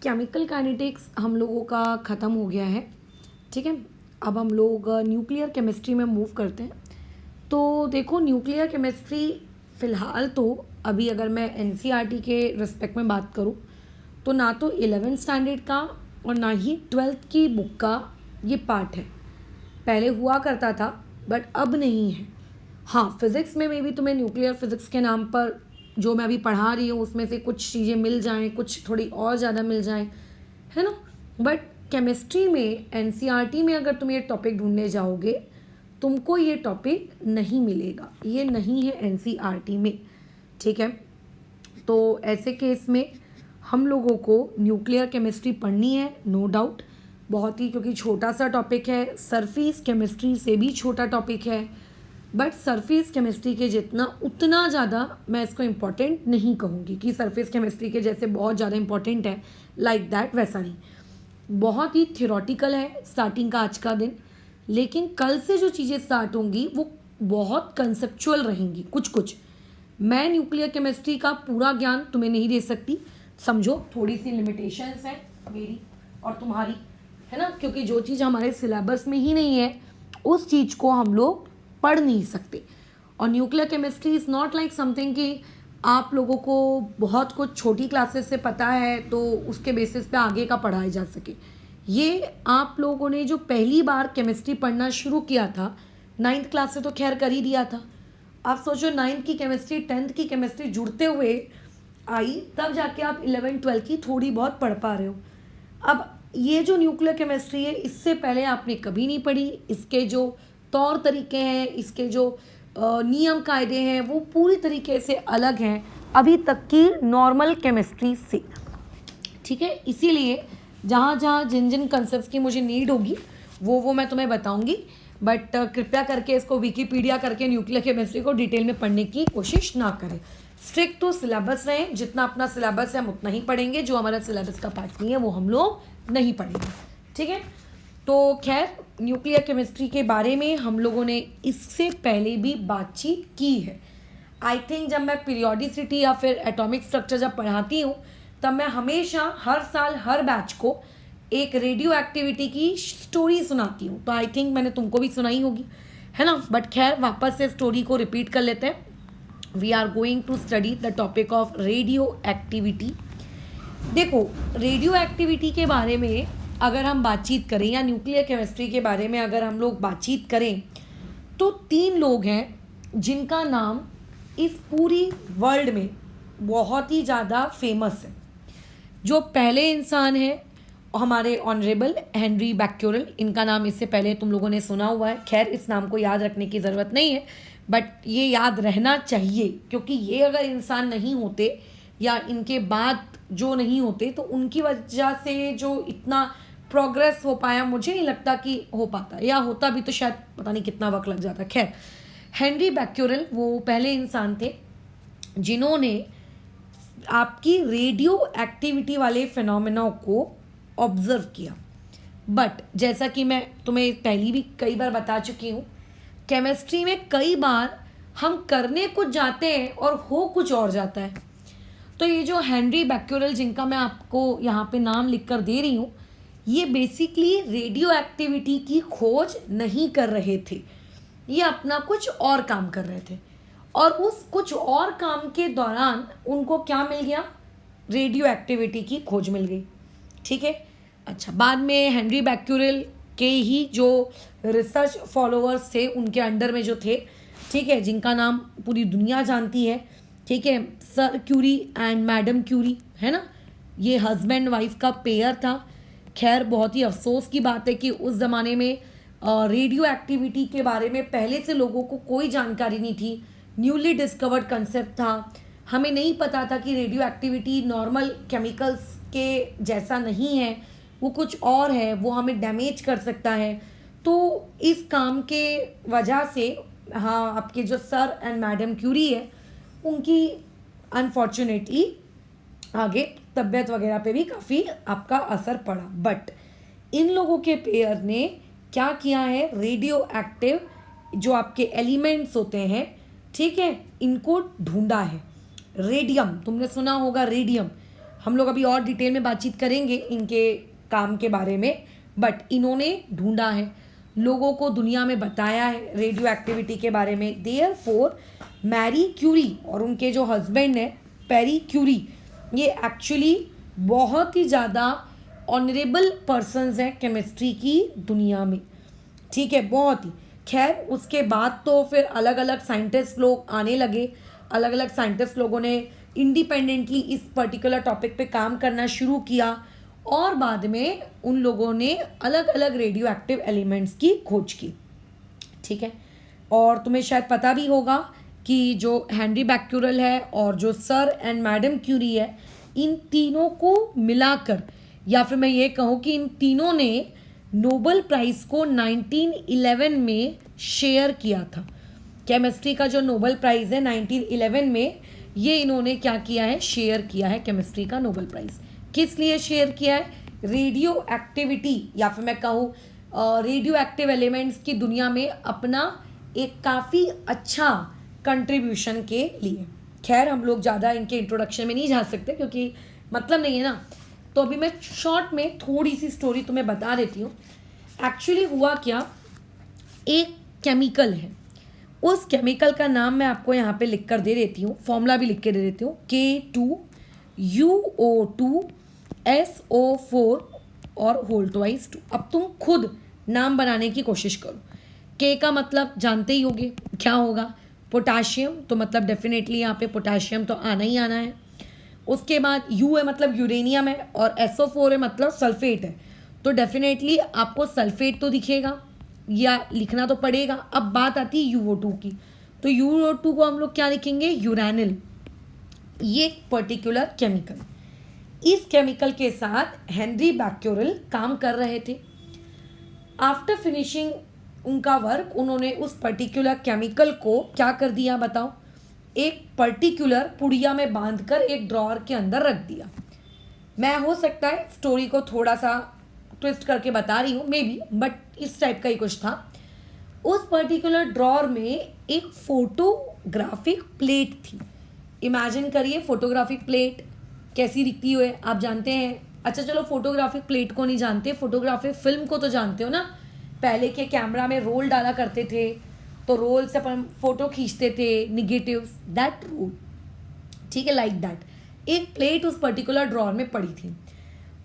Chemical kinetics हम लोगों का ख़त्म हो गया है, ठीक है। अब हम लोग न्यूक्लियर केमिस्ट्री में मूव करते हैं। तो देखो, न्यूक्लियर केमिस्ट्री फ़िलहाल तो अभी अगर मैं एनसीईआरटी के रिस्पेक्ट में बात करूँ तो ना तो 11th स्टैंडर्ड का और ना ही 12th की बुक का ये पार्ट है। पहले हुआ करता था बट अब नहीं है। हाँ, फिज़िक्स में भी तुम्हें न्यूक्लियर फिज़िक्स के नाम पर जो मैं अभी पढ़ा रही हूँ उसमें से कुछ चीज़ें मिल जाएं, कुछ थोड़ी और ज़्यादा मिल जाएं, है ना। बट केमिस्ट्री में एनसीईआरटी में अगर तुम ये टॉपिक ढूंढने जाओगे तुमको ये टॉपिक नहीं मिलेगा, ये नहीं है एनसीईआरटी में, ठीक है। तो ऐसे केस में हम लोगों को न्यूक्लियर केमिस्ट्री पढ़नी है, नो डाउट, बहुत ही, क्योंकि छोटा सा टॉपिक है, सरफेस केमिस्ट्री से भी छोटा टॉपिक है। बट सरफेस केमिस्ट्री के जितना उतना ज़्यादा मैं इसको इम्पॉर्टेंट नहीं कहूँगी कि सरफेस केमिस्ट्री के जैसे बहुत ज़्यादा इम्पॉर्टेंट है, लाइक दैट, वैसा नहीं। बहुत ही थियोरटिकल है स्टार्टिंग का आज का दिन, लेकिन कल से जो चीज़ें स्टार्ट होंगी वो बहुत कंसेप्चुअल रहेंगी। कुछ कुछ मैं न्यूक्लियर केमिस्ट्री का पूरा ज्ञान तुम्हें नहीं दे सकती, समझो थोड़ी सी लिमिटेशंस हैं मेरी और तुम्हारी, है ना, क्योंकि जो चीज़ हमारे सिलेबस में ही नहीं है उस चीज़ को हम लोग पढ़ नहीं सकते। और nuclear chemistry is not like something कि आप लोगों को बहुत कुछ छोटी क्लासेस से पता है तो उसके बेसिस पे आगे का पढ़ाया जा सके। ये आप लोगों ने जो पहली बार केमिस्ट्री पढ़ना शुरू किया था 9th क्लास से तो खैर कर ही दिया था। आप सोचो 9th की केमिस्ट्री 10th की केमिस्ट्री जुड़ते हुए आई, तब जाके आप 11th 12th की थोड़ी बहुत पढ़ पा रहे हो। अब ये जो न्यूक्लियर केमिस्ट्री है इससे पहले आपने कभी नहीं पढ़ी, इसके जो तौर तरीके हैं, इसके जो नियम कायदे हैं वो पूरी तरीके से अलग हैं अभी तक की नॉर्मल केमिस्ट्री से, ठीक है। इसीलिए जहाँ जहाँ जिन जिन कंसेप्ट्स की मुझे नीड होगी वो मैं तुम्हें बताऊंगी। बट कृपया करके इसको विकीपीडिया करके न्यूक्लियर केमिस्ट्री को डिटेल में पढ़ने की कोशिश ना करें। स्ट्रिक्ट तो सिलेबस रहे, जितना अपना सिलेबस है हम उतना ही पढ़ेंगे, जो हमारा सिलेबस का पार्ट नहीं है वो हम लोग नहीं पढ़ेंगे, ठीक है। तो खैर, न्यूक्लियर केमिस्ट्री के बारे में हम लोगों ने इससे पहले भी बातचीत की है। आई थिंक जब मैं पीरियोडिसिटी या फिर एटॉमिक स्ट्रक्चर जब पढ़ाती हूँ तब मैं हमेशा हर साल हर बैच को एक रेडियो एक्टिविटी की स्टोरी सुनाती हूँ। तो आई थिंक मैंने तुमको भी सुनाई होगी, है ना। बट खैर, वापस से स्टोरी को रिपीट कर लेते हैं। We are going to study the topic of radioactivity. देखो, रेडियो एक्टिविटी के बारे में अगर हम बातचीत करें या न्यूक्लियर केमिस्ट्री के बारे में अगर हम लोग बातचीत करें तो 3 लोग हैं जिनका नाम इस पूरी वर्ल्ड में बहुत ही ज़्यादा फेमस है। जो पहले इंसान हैं हमारे ऑनरेबल हेनरी बैक्यूरेल, इनका नाम इससे पहले तुम लोगों ने सुना हुआ है। खैर, इस नाम को याद रखने की ज़रूरत नहीं है, बट ये याद रहना चाहिए, क्योंकि ये अगर इंसान नहीं होते या इनके बाद जो नहीं होते तो उनकी वजह से जो इतना प्रोग्रेस हो पाया, मुझे नहीं लगता कि हो पाता, या होता भी तो शायद पता नहीं कितना वक्त लग जाता। खैर, हेनरी बैक्यूरेल वो पहले इंसान थे जिन्होंने आपकी रेडियो एक्टिविटी वाले फिनोमेना को ऑब्जर्व किया। बट जैसा कि मैं तुम्हें पहले भी कई बार बता चुकी हूँ, केमिस्ट्री में कई बार हम करने कुछ जाते हैं और हो कुछ और जाता है। तो ये जो हेनरी बैक्यूरेल जिनका मैं आपको यहाँ पे नाम लिख कर दे रही हूँ, ये बेसिकली रेडियो एक्टिविटी की खोज नहीं कर रहे थे, ये अपना कुछ और काम कर रहे थे। और उस कुछ और काम के दौरान उनको क्या मिल गया? रेडियो एक्टिविटी की खोज मिल गई, ठीक है। अच्छा, बाद में हेनरी बैक्यूरेल के ही जो रिसर्च फॉलोअर्स थे उनके अंडर में जो थे, ठीक है, जिनका नाम पूरी दुनिया जानती है, ठीक है, sir Curie and madam Curie, है ना। ये हस्बैंड वाइफ का पेयर था। खैर, बहुत ही अफसोस की बात है कि उस ज़माने में रेडियो एक्टिविटी के बारे में पहले से लोगों को कोई जानकारी नहीं थी, न्यूली डिस्कवर्ड कंसेप्ट था। हमें नहीं पता था कि रेडियो एक्टिविटी नॉर्मल केमिकल्स के जैसा नहीं है, वो कुछ और है, वो हमें डैमेज कर सकता है। तो इस काम के वजह से, हाँ, आपके जो सर एंड मैडम क्यूरी है उनकी अनफॉर्चुनेटली आगे तबीयत वगैरह पे भी काफ़ी आपका असर पड़ा। बट इन लोगों के पेयर ने क्या किया है, रेडियो एक्टिव जो आपके एलिमेंट्स होते हैं, ठीक है, इनको ढूंढा है। रेडियम, तुमने सुना होगा रेडियम, हम लोग अभी और डिटेल में बातचीत करेंगे इनके काम के बारे में, बट इन्होंने ढूंढा है, लोगों को दुनिया में बताया है रेडियो एक्टिविटी के बारे में। देयरफॉर मैरी क्यूरी और उनके जो हस्बैंड है पेरी क्यूरी, ये एक्चुअली बहुत ही ज़्यादा ऑनरेबल पर्सन्स हैं केमिस्ट्री की दुनिया में, ठीक है, बहुत ही। खैर उसके बाद तो फिर अलग अलग साइंटिस्ट लोग आने लगे, अलग अलग साइंटिस्ट लोगों ने इंडिपेंडेंटली इस पर्टिकुलर टॉपिक पे काम करना शुरू किया और बाद में उन लोगों ने अलग अलग रेडियो एक्टिव एलिमेंट्स की खोज की, ठीक है। और तुम्हें शायद पता भी होगा कि जो हेनरी बैक्यूरेल है और जो सर एंड मैडम क्यूरी है, इन तीनों को मिलाकर, या फिर मैं ये कहूँ कि इन तीनों ने नोबेल प्राइज को 1911 में शेयर किया था। केमिस्ट्री का जो नोबेल प्राइज़ है 1911 में, ये इन्होंने क्या किया है, शेयर किया है केमिस्ट्री का नोबेल प्राइज़। किस लिए शेयर किया है? रेडियो एक्टिविटी या फिर मैं कहूँ रेडियो एक्टिव एलिमेंट्स की दुनिया में अपना एक काफ़ी अच्छा कंट्रीब्यूशन के लिए। खैर हम लोग ज़्यादा इनके इंट्रोडक्शन में नहीं जा सकते क्योंकि मतलब नहीं है ना, तो अभी मैं शॉर्ट में थोड़ी सी स्टोरी तुम्हें बता देती हूँ। एक्चुअली हुआ क्या, एक केमिकल है, उस केमिकल का नाम मैं आपको यहाँ पे लिख कर दे देती हूँ, फॉर्मूला भी लिख के दे देती हूँ, K2UO2SO4 और होल ट्वाइस 2। अब तुम खुद नाम बनाने की कोशिश करो। के का मतलब जानते ही होगे क्या होगा, पोटाशियम, तो मतलब डेफिनेटली यहाँ पे पोटाशियम तो आना ही आना है। उसके बाद यू है मतलब यूरेनियम है और SO4 है मतलब सल्फेट है, तो डेफिनेटली आपको सल्फेट तो दिखेगा या लिखना तो पड़ेगा। अब बात आती है UO2 की, तो UO2 को हम लोग क्या लिखेंगे, यूरानिल। ये पर्टिकुलर केमिकल, इस केमिकल के साथ हेनरी बैक्यूरेल काम कर रहे थे। आफ्टर फिनिशिंग उनका वर्क, उन्होंने उस पर्टिकुलर केमिकल को क्या कर दिया बताओ, एक पर्टिकुलर पुड़िया में बांधकर एक ड्रॉअर के अंदर रख दिया। मैं हो सकता है स्टोरी को थोड़ा सा ट्विस्ट करके बता रही हूँ मे बी, बट इस टाइप का ही कुछ था। उस पर्टिकुलर ड्रॉअर में एक फोटोग्राफिक प्लेट थी। इमेजिन करिए फोटोग्राफिक प्लेट कैसी दिखती है आप जानते हैं। अच्छा चलो फोटोग्राफिक प्लेट को नहीं जानते, फोटोग्राफिक फिल्म को तो जानते हो ना। पहले के कैमरा में रोल डाला करते थे, तो रोल से अपन फोटो खींचते थे, निगेटिव्स, दैट रोल, ठीक है, लाइक दैट। एक प्लेट उस पर्टिकुलर ड्रॉअर में पड़ी थी।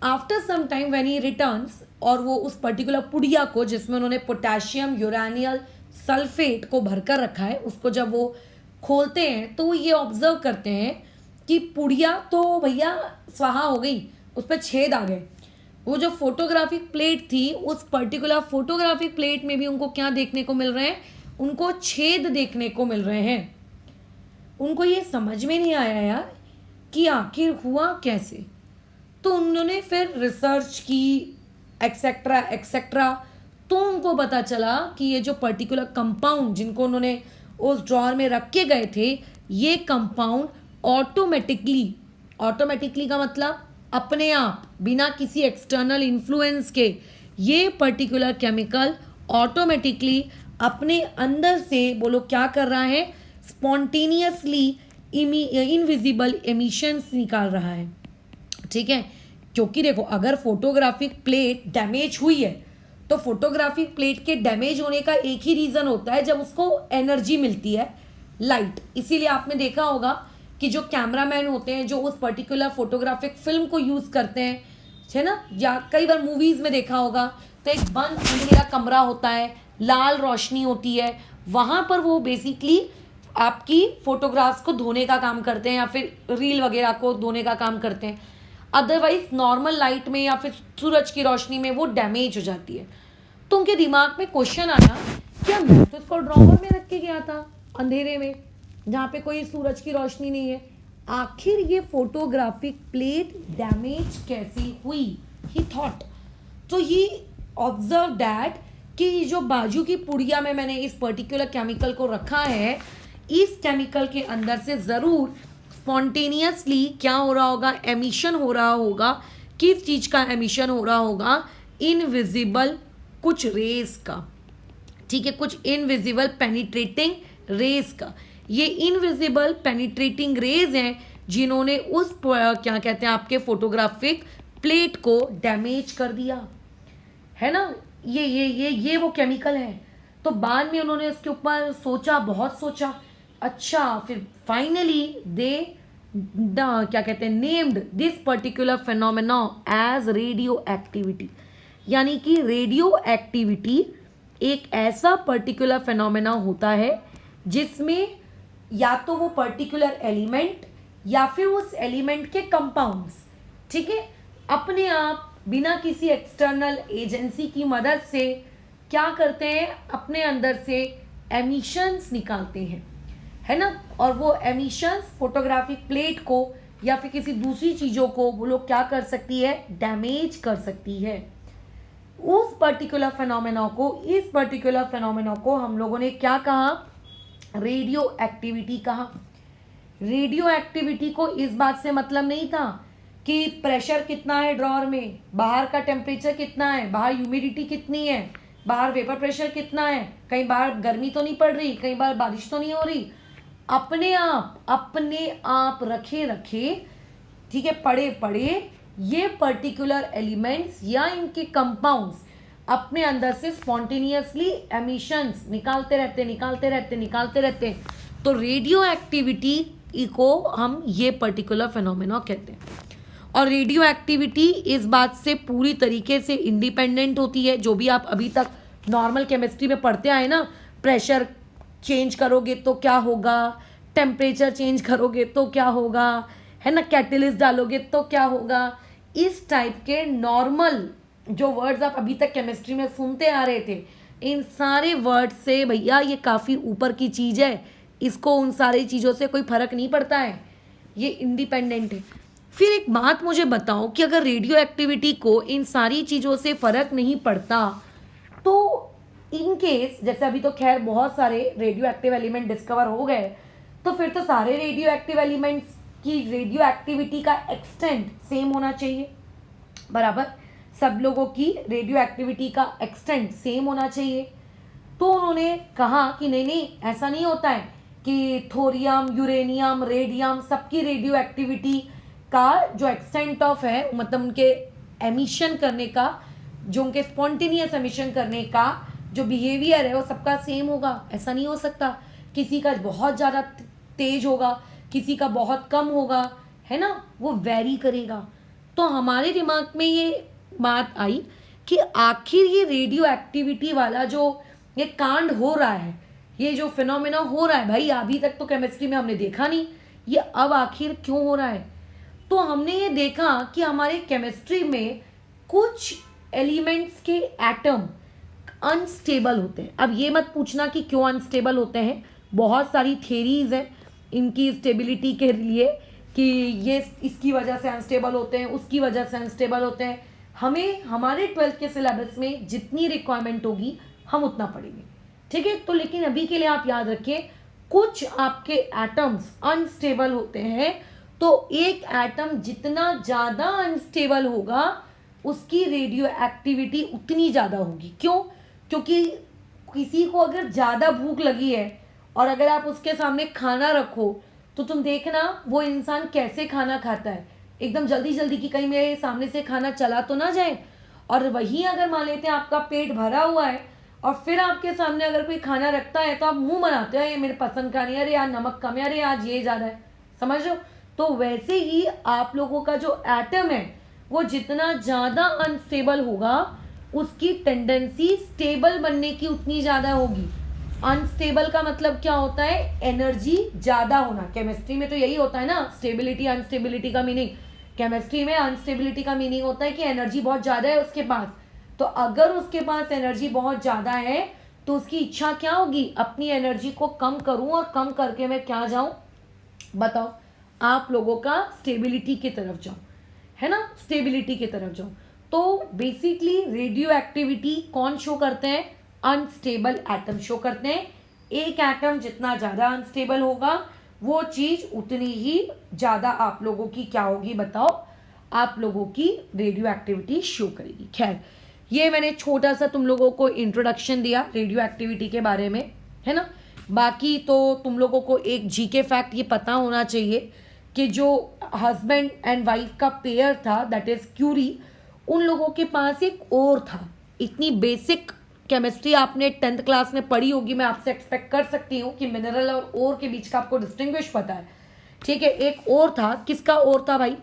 After some time when he returns, और वो उस पर्टिकुलर पुड़िया को जिसमें उन्होंने पोटेशियम यूरानियल सल्फेट को भरकर रखा है, उसको जब वो खोलते हैं तो वो ये ऑब्जर्व करते हैं कि पुड़िया तो भैया स्वाहा हो गई, उस पर छेद आ गए। वो जो फोटोग्राफिक प्लेट थी, उस पर्टिकुलर फोटोग्राफिक प्लेट में भी उनको क्या देखने को मिल रहे हैं, उनको छेद देखने को मिल रहे हैं। उनको ये समझ में नहीं आया यार कि आखिर हुआ कैसे। तो उन्होंने फिर रिसर्च की एक्सेट्रा एक्सेट्रा, तो उनको पता चला कि ये जो पर्टिकुलर कंपाउंड जिनको उन्होंने उस ड्रॉअर में रख के गए थे, ये कंपाउंड ऑटोमेटिकली का मतलब अपने आप बिना किसी एक्सटर्नल इन्फ्लुएंस के, ये पर्टिकुलर केमिकल ऑटोमेटिकली अपने अंदर से बोलो क्या कर रहा है, स्पॉन्टेनियसली इनविजिबल एमिशंस निकाल रहा है, ठीक है। क्योंकि देखो अगर फोटोग्राफिक प्लेट डैमेज हुई है तो फोटोग्राफिक प्लेट के डैमेज होने का एक ही रीज़न होता है, जब उसको एनर्जी मिलती है, लाइट। इसीलिए आपने देखा होगा कि जो कैमरामैन होते हैं जो उस पर्टिकुलर फोटोग्राफिक फिल्म को यूज़ करते हैं, है ना, या कई बार मूवीज़ में देखा होगा, तो एक बंद अंधेरा कमरा होता है, लाल रोशनी होती है, वहाँ पर वो बेसिकली आपकी फोटोग्राफ्स को धोने का काम करते हैं या फिर रील वगैरह को धोने का काम करते हैं। अदरवाइज नॉर्मल लाइट में या फिर सूरज की रोशनी में वो डैमेज हो जाती है। तो उनके दिमाग में क्वेश्चन आया, क्या मैं तो इसको ड्रॉवर में रख के गया था अंधेरे में जहाँ पे कोई सूरज की रोशनी नहीं है, आखिर ये फोटोग्राफिक प्लेट डैमेज कैसी हुई, ही थॉट। तो ही ऑब्जर्व दैट कि जो बाजू की पुड़िया में मैंने इस पर्टिकुलर केमिकल को रखा है, इस केमिकल के अंदर से ज़रूर स्पॉन्टेनियसली क्या हो रहा होगा, एमिशन हो रहा होगा। किस चीज़ का एमिशन हो रहा होगा, इनविजिबल कुछ रेस का, ठीक है, कुछ इनविजिबल पेनिट्रेटिंग रेस का। ये इनविजिबल पेनिट्रेटिंग रेज हैं जिन्होंने उस क्या कहते हैं आपके फोटोग्राफिक प्लेट को डैमेज कर दिया, है ना। ये वो केमिकल है। तो बाद में उन्होंने इसके ऊपर सोचा, बहुत सोचा। अच्छा, फिर फाइनली दे क्या कहते हैं named this particular phenomena as radioactivity. यानी कि रेडियो एक्टिविटी एक ऐसा पर्टिकुलर फिनोमेना होता है जिसमें या तो वो पर्टिकुलर एलिमेंट या फिर उस एलिमेंट के कंपाउंड्स, ठीक है, अपने आप बिना किसी एक्सटर्नल एजेंसी की मदद से क्या करते हैं, अपने अंदर से एमिशंस निकालते हैं, है ना। और वो एमिशंस फोटोग्राफिक प्लेट को या फिर किसी दूसरी चीज़ों को वो लोग क्या कर सकती है, डैमेज कर सकती है। उस पर्टिकुलर फिनोमेना को हम लोगों ने क्या कहा, रेडियो एक्टिविटी कहा। रेडियो एक्टिविटी को इस बात से मतलब नहीं था कि प्रेशर कितना है ड्रॉअर में, बाहर का टेम्परेचर कितना है, बाहर ह्यूमिडिटी कितनी है, बाहर वेपर प्रेशर कितना है, कहीं बाहर गर्मी तो नहीं पड़ रही, कहीं बाहर बारिश तो नहीं हो रही। अपने आप रखे, ठीक है, पड़े ये पर्टिकुलर एलिमेंट्स या इनके कंपाउंड्स अपने अंदर से स्पॉन्टेनियसली एमिशंस निकालते रहते। तो रेडियो एक्टिविटी को हम ये पर्टिकुलर फिनोमेना कहते हैं। और रेडियो एक्टिविटी इस बात से पूरी तरीके से इंडिपेंडेंट होती है, जो भी आप अभी तक नॉर्मल केमिस्ट्री में पढ़ते आए ना, प्रेशर चेंज करोगे तो क्या होगा, टेम्परेचर चेंज करोगे तो क्या होगा, है ना, कैटलिस्ट डालोगे तो क्या होगा। इस टाइप के नॉर्मल जो वर्ड्स आप अभी तक केमिस्ट्री में सुनते आ रहे थे, इन सारे वर्ड्स से भैया ये काफ़ी ऊपर की चीज़ है, इसको उन सारी चीज़ों से कोई फर्क नहीं पड़ता है, ये इंडिपेंडेंट है। फिर एक बात मुझे बताओ कि अगर रेडियो एक्टिविटी को इन सारी चीज़ों से फ़र्क नहीं पड़ता तो इन केस, जैसे अभी तो खैर बहुत सारे रेडियो एक्टिव एलिमेंट डिस्कवर हो गए, तो फिर तो सारे रेडियो एक्टिव एलिमेंट्स की रेडियो एक्टिविटी का एक्सटेंट सेम होना चाहिए, बराबर, सब लोगों की रेडियो एक्टिविटी का एक्सटेंट सेम होना चाहिए। तो उन्होंने कहा कि नहीं, ऐसा नहीं होता है कि थोरियम, यूरेनियम, रेडियम सबकी रेडियो एक्टिविटी का जो एक्सटेंट ऑफ है, मतलब उनके एमिशन करने का, जो उनके स्पॉन्टेनियस एमिशन करने का जो बिहेवियर है वो सबका सेम होगा। ऐसा नहीं हो सकता, किसी का बहुत ज़्यादा तेज होगा, किसी का बहुत कम होगा, है ना, वो वेरी करेगा। तो हमारे दिमाग में ये बात आई कि आखिर ये रेडियो एक्टिविटी वाला जो ये कांड हो रहा है, ये जो फिनोमेना हो रहा है भाई, अभी तक तो केमिस्ट्री में हमने देखा नहीं, ये अब आखिर क्यों हो रहा है। तो हमने ये देखा कि हमारे केमिस्ट्री में कुछ एलिमेंट्स के एटम अनस्टेबल होते हैं। अब ये मत पूछना कि क्यों अनस्टेबल होते हैं, बहुत सारी थेरीज हैं इनकी स्टेबिलिटी के लिए कि ये इसकी वजह से अनस्टेबल होते हैं, उसकी वजह से अनस्टेबल होते हैं। हमें हमारे 12th के सिलेबस में जितनी रिक्वायरमेंट होगी हम उतना पढ़ेंगे, ठीक है। तो लेकिन अभी के लिए आप याद रखिए, कुछ आपके एटम्स अनस्टेबल होते हैं, तो एक एटम जितना ज़्यादा अनस्टेबल होगा उसकी रेडियो एक्टिविटी उतनी ज़्यादा होगी। क्यों? क्योंकि किसी को अगर ज़्यादा भूख लगी है और अगर आप उसके सामने खाना रखो तो तुम देखना वो इंसान कैसे खाना खाता है, एकदम जल्दी जल्दी कि कहीं मेरे सामने से खाना चला तो ना जाए। और वहीं अगर मान लेते हैं आपका पेट भरा हुआ है और फिर आपके सामने अगर कोई खाना रखता है तो आप मुंह बनाते हो, ये मेरे पसंद का नहीं, अरे यार नमक कम है, अरे आज ये ज़्यादा है, समझ लो। तो वैसे ही आप लोगों का जो एटम है वो जितना ज़्यादा अनस्टेबल होगा उसकी टेंडेंसी स्टेबल बनने की उतनी ज़्यादा होगी। अनस्टेबल का मतलब क्या होता है? एनर्जी ज़्यादा होना। केमिस्ट्री में तो यही होता है ना, स्टेबिलिटी अनस्टेबिलिटी का मीनिंग। केमिस्ट्री में अनस्टेबिलिटी का मीनिंग होता है कि एनर्जी बहुत ज़्यादा है उसके पास। तो अगर उसके पास एनर्जी बहुत ज़्यादा है तो उसकी इच्छा क्या होगी? अपनी एनर्जी को कम करूं और कम करके मैं क्या जाऊं? बताओ, आप लोगों का स्टेबिलिटी की तरफ जाऊं, है ना, स्टेबिलिटी की तरफ जाऊं। तो बेसिकली रेडियो एक्टिविटी कौन शो करते हैं? अनस्टेबल एटम शो करते हैं। एक एटम जितना ज़्यादा अनस्टेबल होगा वो चीज़ उतनी ही ज़्यादा आप लोगों की क्या होगी? बताओ, आप लोगों की रेडियो एक्टिविटी शो करेगी। खैर, ये मैंने छोटा सा तुम लोगों को इंट्रोडक्शन दिया रेडियो एक्टिविटी के बारे में, है ना। बाकी तो तुम लोगों को एक जीके फैक्ट ये पता होना चाहिए कि जो हस्बैंड एंड वाइफ का पेयर था, दैट इज क्यूरी, उन लोगों के पास एक और था। इतनी बेसिक केमिस्ट्री आपने 10th क्लास में पढ़ी होगी, मैं आपसे एक्सपेक्ट कर सकती हूँ कि मिनरल और ओर के बीच का आपको डिस्टिंग्विश पता है, ठीक है। एक और था, किसका और था भाई?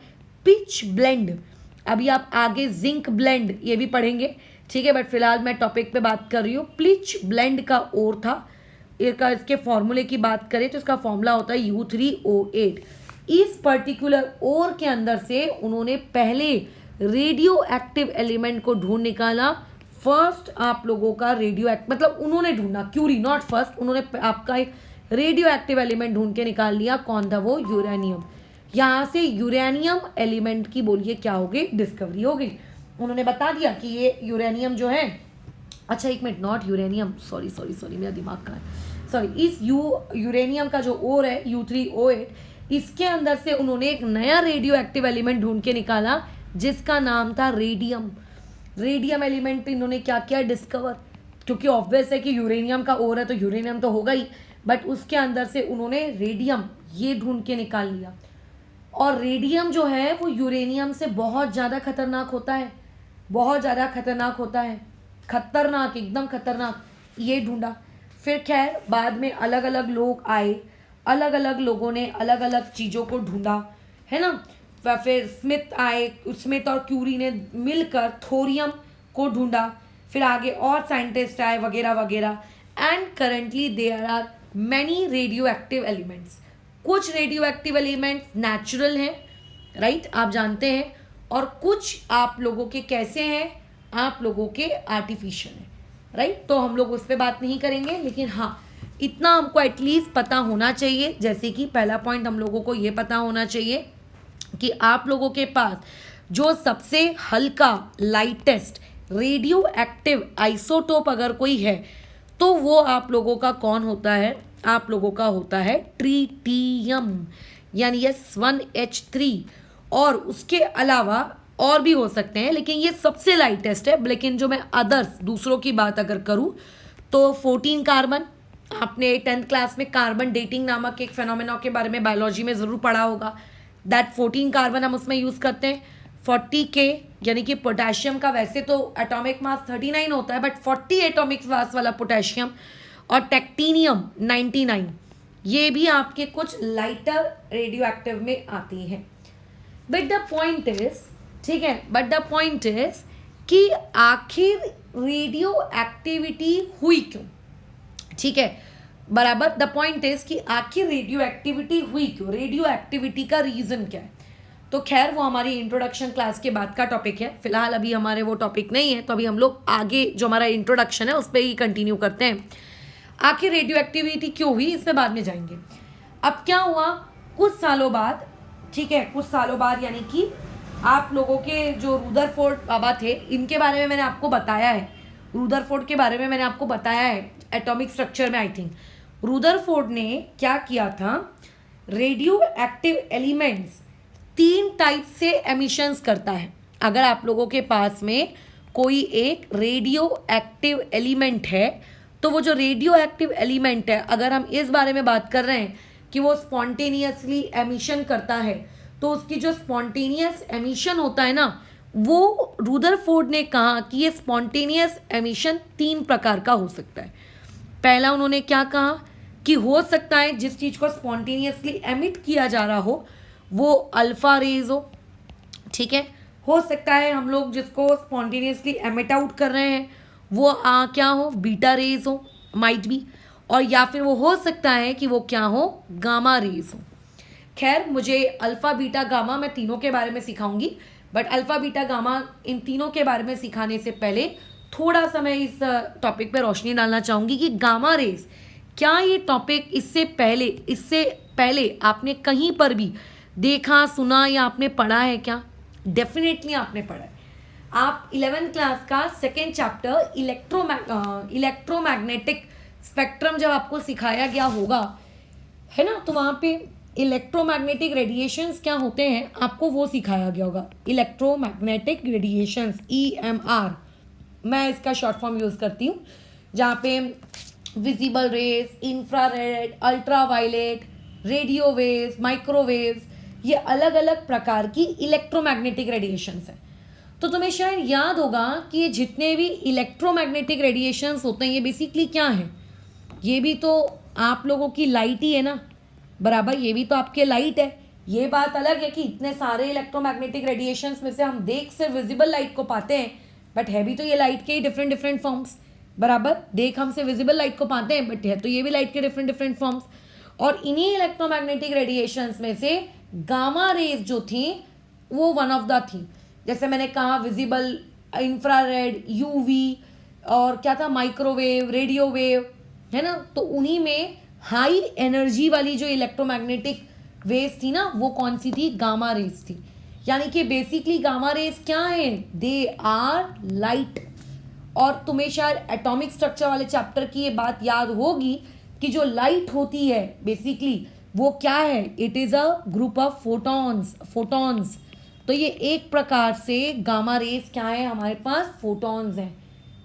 Pitch blend. अभी आप आगे जिंक ब्लेंड ये भी पढ़ेंगे, ठीक है, बट फिलहाल मैं टॉपिक पे बात कर रही हूँ। पिच ब्लेंड का और था। इसके फॉर्मूले की बात करें तो इसका फॉर्मूला होता है U3O8। इस पर्टिकुलर ओर के अंदर से उन्होंने पहले रेडियो एक्टिव एलिमेंट को ढूंढ निकाला। फर्स्ट आप लोगों का रेडियो मतलब उन्होंने ढूंढा, क्यूरी नॉट फर्स्ट, उन्होंने आपका एक रेडियो एक्टिव एलिमेंट ढूंढ के निकाल लिया। कौन था वो? यूरेनियम। यहाँ से यूरेनियम एलिमेंट की बोलिए क्या हो गई? डिस्कवरी हो गई। उन्होंने बता दिया कि ये यूरेनियम जो है, अच्छा एक मिनट, नॉट यूरेनियम, सॉरी मेरा दिमाग का है, सॉरी, इस यूरेनियम का जो ओर है U3O8, इसके अंदर से उन्होंने एक नया रेडियो एक्टिव एलिमेंट ढूंढ के निकाला जिसका नाम था रेडियम। रेडियम एलिमेंट इन्होंने क्या किया? डिस्कवर, क्योंकि ऑब्वियस है कि यूरेनियम का ओर है तो यूरेनियम तो होगा ही, बट उसके अंदर से उन्होंने रेडियम ये ढूंढ के निकाल लिया। और रेडियम जो है वो यूरेनियम से बहुत ज़्यादा खतरनाक होता है, बहुत ज़्यादा खतरनाक होता है, खतरनाक, एकदम खतरनाक, ये ढूंढा। फिर खैर बाद में अलग अलग लोग आए, अलग अलग लोगों ने अलग अलग चीज़ों को ढूंढा, है ना। फिर स्मिथ आए, स्मिथ और क्यूरी ने मिलकर थोरियम को ढूंढा। फिर आगे और साइंटिस्ट आए वगैरह वगैरह। And currently there are many radioactive elements. कुछ रेडियो एक्टिव एलिमेंट्स नेचुरल हैं, राइट, आप जानते हैं, और कुछ आप लोगों के कैसे हैं? आप लोगों के आर्टिफिशियल हैं, राइट। तो हम लोग उस पर बात नहीं करेंगे, लेकिन हाँ इतना हमको एटलीस्ट पता होना चाहिए, जैसे कि पहला पॉइंट हम लोगों को ये पता होना चाहिए कि आप लोगों के पास जो सबसे हल्का लाइटेस्ट रेडियो एक्टिव आइसोटोप अगर कोई है तो वो आप लोगों का कौन होता है? आप लोगों का होता है ट्रीटियम, यानी S1H3। और उसके अलावा और भी हो सकते हैं, लेकिन ये सबसे लाइटेस्ट है। लेकिन जो मैं अदर्स दूसरों की बात अगर करूँ तो 14 कार्बन, आपने 10th क्लास में कार्बन डेटिंग नामक एक फेनोमेना के बारे में बायोलॉजी में ज़रूर पढ़ा होगा। दैट 14 कार्बन हम उसमें यूज़ करते हैं। 40K यानी कि पोटेशियम का वैसे तो एटॉमिक मास 39 होता है, बट 40 एटॉमिक मास वाला पोटेशियम, और टेक्टिनियम 99, ये भी आपके कुछ लाइटर रेडियो एक्टिव में आती हैं। बट द पॉइंट इज, ठीक है, बट द पॉइंट इज कि आखिर रेडियो एक्टिविटी हुई क्यों? ठीक है, बराबर। द पॉइंट इज कि आखिर रेडियो एक्टिविटी हुई क्यों, रेडियो एक्टिविटी का रीजन क्या है? तो खैर वो हमारी इंट्रोडक्शन क्लास के बाद का टॉपिक है, फिलहाल अभी हमारे वो टॉपिक नहीं है, तो अभी हम लोग आगे जो हमारा इंट्रोडक्शन है उस पर ही कंटिन्यू करते हैं। आखिर रेडियो एक्टिविटी क्यों हुई, इस पर बाद में जाएंगे। अब क्या हुआ कुछ सालों बाद, ठीक है, कुछ सालों बाद, यानी कि आप लोगों के जो रुदरफोर्ड बाबा थे, इनके बारे में मैंने आपको बताया है, रुदरफोर्ड के बारे में मैंने आपको बताया है एटॉमिक स्ट्रक्चर में। आई थिंक रुदरफोर्ड ने क्या किया था, रेडियो एक्टिव एलिमेंट्स 3 टाइप से एमिशंस करता है। अगर आप लोगों के पास में कोई एक रेडियो एक्टिव एलिमेंट है, तो वो जो रेडियो एक्टिव एलिमेंट है, अगर हम इस बारे में बात कर रहे हैं कि वो स्पॉन्टेनियसली एमिशन करता है, तो उसकी जो स्पॉन्टेनियस एमिशन होता है ना, वो रुदरफोर्ड ने कहा कि ये स्पॉन्टेनियस एमिशन 3 प्रकार का हो सकता है। पहला उन्होंने क्या कहा कि हो सकता है जिस चीज़ को स्पॉन्टेनियसली एमिट किया जा रहा हो वो अल्फा रेज हो, ठीक है। हो सकता है हम लोग जिसको स्पॉन्टेनियसली एमिट आउट कर रहे हैं वो क्या हो, बीटा रेज हो, माइट बी, और या फिर वो हो सकता है कि वो क्या हो, गामा रेज हो। खैर मुझे अल्फा बीटा गामा मैं तीनों के बारे में सिखाऊंगी, बट अल्फा बीटा गामा इन तीनों के बारे में सिखाने से पहले थोड़ा सा मैं इस टॉपिक पे रोशनी डालना चाहूँगी कि गामा रेज, क्या ये टॉपिक इससे पहले आपने कहीं पर भी देखा, सुना या आपने पढ़ा है क्या? डेफिनेटली आपने पढ़ा है। आप 11th क्लास का 2nd चैप्टर इलेक्ट्रोमैग्नेटिक स्पेक्ट्रम जब आपको सिखाया गया होगा, है ना, तो वहाँ पे इलेक्ट्रोमैग्नेटिक रेडिएशंस क्या होते हैं आपको वो सिखाया गया होगा। इलेक्ट्रोमैग्नेटिक रेडिएशंस EMR, मैं इसका शॉर्ट फॉर्म यूज़ करती हूँ, जहाँ पे visible raise, infrared, ultraviolet, radio waves, microwaves, ये अलग अलग प्रकार की इलेक्ट्रोमैग्नेटिक रेडिएशंस हैं। तो तुम्हें शायद याद होगा कि ये जितने भी इलेक्ट्रोमैग्नेटिक रेडिएशंस होते हैं ये बेसिकली क्या हैं, ये भी तो आप लोगों की लाइट ही है ना, बराबर, ये भी तो आपके लाइट है। ये बात अलग है कि इतने सारे इलेक्ट्रोमैग्नेटिक रेडिएशंस में से हम देख से विजिबल लाइट को पाते हैं, बट है भी तो ये लाइट के ही डिफरेंट डिफरेंट फॉर्म्स, बराबर। देख हमसे विजिबल लाइट को पाते हैं, बट है तो ये भी लाइट के डिफरेंट डिफरेंट फॉर्म्स। और इन्हीं इलेक्ट्रोमैग्नेटिक रेडिएशंस में से गामा रेज जो थी वो वन ऑफ द थी। जैसे मैंने कहा विजिबल, इंफ्रारेड, यूवी, और क्या था, माइक्रोवेव, रेडियो वेव, है ना। तो उन्हीं में हाई एनर्जी वाली जो इलेक्ट्रोमैग्नेटिक वेव्स थी ना, वो कौन सी थी, गामा रेज थी। यानी कि बेसिकली गामा रेज क्या है, दे आर लाइट। और तुम्हें शायद एटॉमिक स्ट्रक्चर वाले चैप्टर की ये बात याद होगी कि जो लाइट होती है बेसिकली वो क्या है, it is a group of photons. तो ये एक प्रकार से गामा रेज क्या है, हमारे पास फोटॉन्स हैं।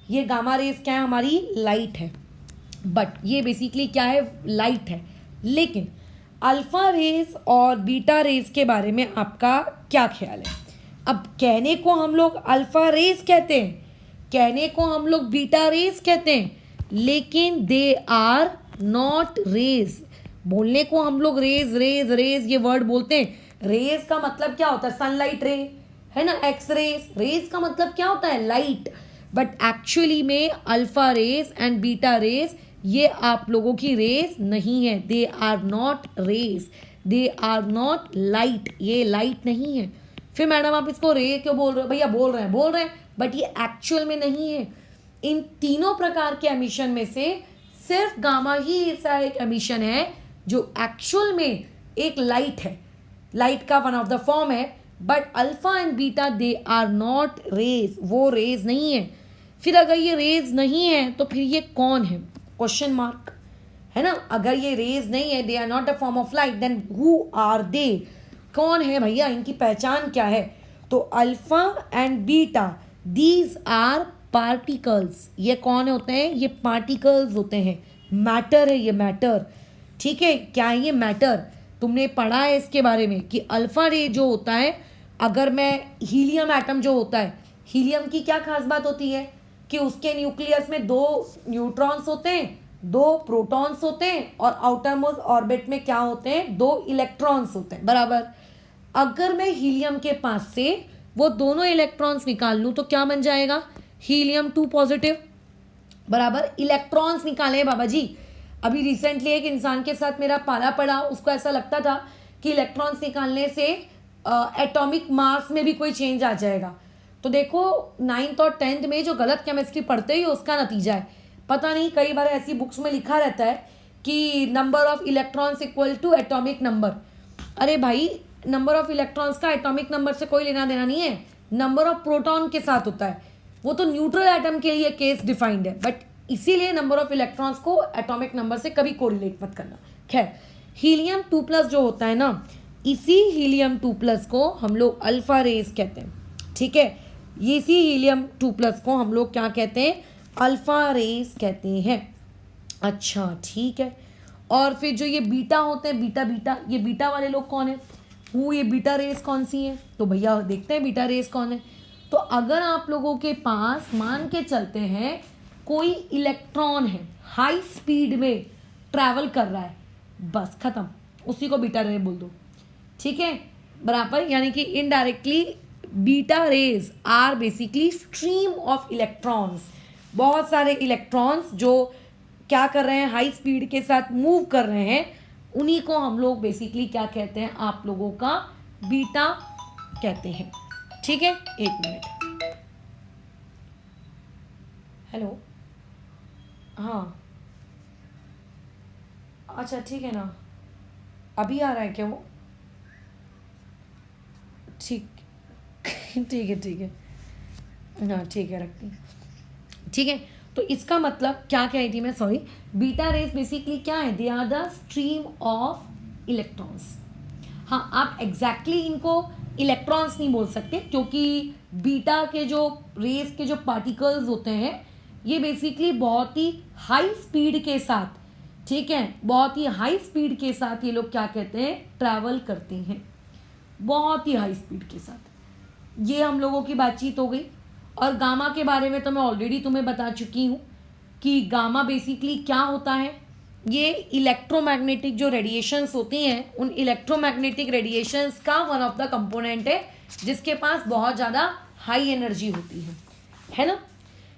ये गामा रेज क्या है, हमारी लाइट है, बट ये बेसिकली क्या है, लाइट है। लेकिन अल्फा रेज और बीटा रेज के बारे में आपका क्या ख्याल है? अब कहने को हम लोग अल्फा रेज कहते हैं, कहने को हम लोग बीटा रेज कहते हैं, लेकिन दे आर नॉट रेज। बोलने को हम लोग रेज रेज रेज ये वर्ड बोलते हैं। रेज का मतलब क्या होता है, सनलाइट रे, है ना, एक्स रेज। रेज का मतलब क्या होता है, लाइट। बट एक्चुअली में alpha rays and beta rays ये आप लोगों की रेज नहीं है, they are not rays, they are not light, ये लाइट नहीं है। फिर मैडम आप इसको रे क्यों बोल रहे हो? भैया बोल रहे हैं, बट ये एक्चुअल में नहीं है। इन तीनों प्रकार के एमिशन में से सिर्फ गामा ही ऐसा एक एमिशन है जो एक्चुअल में एक लाइट है, लाइट का वन ऑफ द फॉर्म है। But alpha and beta they are not rays, वो रेज नहीं है। फिर अगर ये रेज नहीं है तो फिर ये कौन है, क्वेश्चन मार्क, है ना। अगर ये रेज नहीं है, they are not a form of light, then who are they, कौन है भैया, इनकी पहचान क्या है? तो alpha and beta these are particles. ये कौन होते हैं, ये पार्टिकल्स होते हैं, मैटर है ये, मैटर, ठीक है। क्या है ये, मैटर। तुमने पढ़ा है इसके बारे में कि अल्फा रे जो होता है, अगर मैं हीलियम एटम जो होता है, हीलियम की क्या खास बात होती है कि उसके न्यूक्लियस में 2 न्यूट्रॉन्स होते हैं, 2 प्रोटॉन्स होते हैं, और आउटर मोस्ट ऑर्बिट में क्या होते हैं, 2 इलेक्ट्रॉन्स होते हैं, बराबर। अगर मैं हीलियम के पास से वो दोनों इलेक्ट्रॉन्स निकाल लूँ तो क्या बन जाएगा, हीलियम 2 पॉजिटिव, बराबर। इलेक्ट्रॉन्स निकाले बाबा जी। अभी रिसेंटली एक इंसान के साथ मेरा पाला पड़ा, उसको ऐसा लगता था कि इलेक्ट्रॉन्स निकालने से एटॉमिक मास में भी कोई चेंज आ जाएगा। तो देखो 9th और 10th में जो गलत केमिस्ट्री पढ़ते ही उसका नतीजा है। पता नहीं, कई बार ऐसी बुक्स में लिखा रहता है कि number of electrons equal to atomic number. अरे भाई, नंबर ऑफ इलेक्ट्रॉन्स का एटॉमिक नंबर से कोई लेना देना नहीं है, नंबर ऑफ प्रोटॉन के साथ होता है। वो तो न्यूट्रल एटम के लिए केस डिफाइंड है, बट इसीलिए नंबर ऑफ इलेक्ट्रॉन्स को एटॉमिक नंबर से कभी कोरिलेट मत करना। खैर, हीलियम 2+ जो होता है ना, इसी हीलियम 2+ को हम लोग अल्फा रेज कहते हैं, ठीक है। इसी हीलियम 2+ को हम लोग क्या कहते हैं, अल्फा रेज कहते हैं। अच्छा ठीक है। और फिर जो ये बीटा होते हैं, बीटा, ये बीटा वाले लोग कौन है, वो ये बीटा रेज कौन सी है? तो भैया देखते हैं बीटा रेज कौन है। तो अगर आप लोगों के पास मान के चलते हैं कोई इलेक्ट्रॉन है, हाई स्पीड में ट्रैवल कर रहा है, बस खत्म, उसी को बीटा रे बोल दो, ठीक है, बराबर। यानी कि indirectly beta rays are basically stream of electrons, बहुत सारे इलेक्ट्रॉन्स जो क्या कर रहे हैं, हाई स्पीड के साथ मूव कर रहे हैं, उन्हीं को हम लोग बेसिकली क्या कहते हैं, आप लोगों का बीटा कहते हैं, ठीक है। एक मिनट, हेलो, हाँ अच्छा ठीक है ना, अभी आ रहा है क्या वो? ठीक ठीक है, हाँ ठीक है, रखती हूँ, ठीक है। तो इसका मतलब क्या कह रही थी मैं, सॉरी, बीटा रेस बेसिकली क्या है, they are the stream of electrons. हाँ, आप एग्जैक्टली इनको इलेक्ट्रॉन्स नहीं बोल सकते, क्योंकि बीटा के जो रेस के जो पार्टिकल्स होते हैं ये बेसिकली बहुत ही हाई स्पीड के साथ, ठीक है, बहुत ही हाई स्पीड के साथ ये लोग क्या कहते हैं, ट्रैवल करते हैं। बहुत ही हाई स्पीड के साथ। ये हम लोगों की बातचीत हो गई। और गामा के बारे में तो मैं ऑलरेडी तुम्हें बता चुकी हूँ कि गामा बेसिकली क्या होता है। ये इलेक्ट्रोमैग्नेटिक जो रेडिएशंस होती हैं, उन इलेक्ट्रोमैग्नेटिक रेडिएशंस का वन ऑफ द कंपोनेंट है जिसके पास बहुत ज़्यादा हाई एनर्जी होती है ना।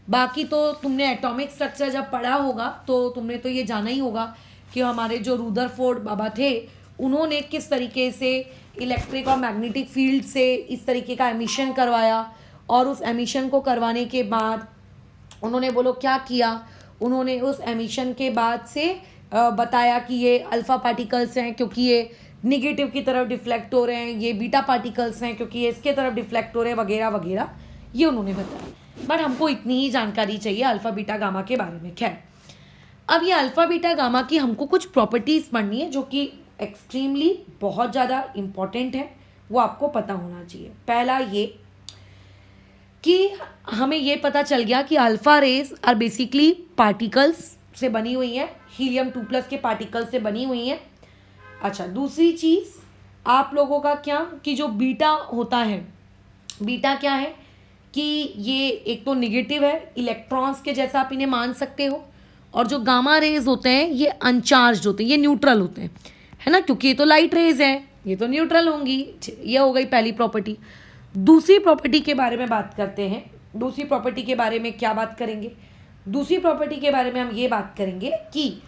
बाकी तो तुमने एटॉमिक स्ट्रक्चर जब पढ़ा होगा तो तुमने तो ये जाना ही होगा कि हमारे जो रुदरफोर्ड बाबा थे उन्होंने किस तरीके से इलेक्ट्रिक और मैग्नेटिक फील्ड से इस तरीके का एमिशन करवाया, और उस एमिशन को करवाने के बाद उन्होंने बोलो क्या किया, उन्होंने उस एमिशन के बाद से बताया कि ये अल्फ़ा पार्टिकल्स हैं क्योंकि ये निगेटिव की तरफ डिफ्लेक्ट हो रहे हैं, ये बीटा पार्टिकल्स हैं क्योंकि ये इसके तरफ डिफ्लेक्ट हो रहे हैं, वगैरह वगैरह, ये उन्होंने बताया। बट हमको इतनी ही जानकारी चाहिए अल्फ़ा बीटा गामा के बारे में। खैर, अब ये अल्फ़ा बीटा गामा की हमको कुछ प्रॉपर्टीज़ पढ़नी है जो कि एक्सट्रीमली बहुत ज़्यादा इम्पॉर्टेंट है, वो आपको पता होना चाहिए। पहला ये कि हमें ये पता चल गया कि alpha rays are basically particles से बनी हुई हैं, हीलियम 2+ के पार्टिकल्स से बनी हुई हैं। अच्छा, दूसरी चीज़ आप लोगों का क्या कि जो बीटा होता है, बीटा क्या है कि ये एक तो निगेटिव है, इलेक्ट्रॉन्स के जैसा आप इन्हें मान सकते हो, और जो गामा रेज होते हैं ये अनचार्ज होते हैं, ये न्यूट्रल होते हैं, है ना, क्योंकि ये तो लाइट रेज हैं, ये तो न्यूट्रल होंगी। ये हो गई पहली प्रॉपर्टी। दूसरी प्रॉपर्टी के बारे में बात करते हैं। दूसरी प्रॉपर्टी के बारे में क्या बात करेंगे? दूसरी प्रॉपर्टी के बारे में हम ये बात करेंगे कि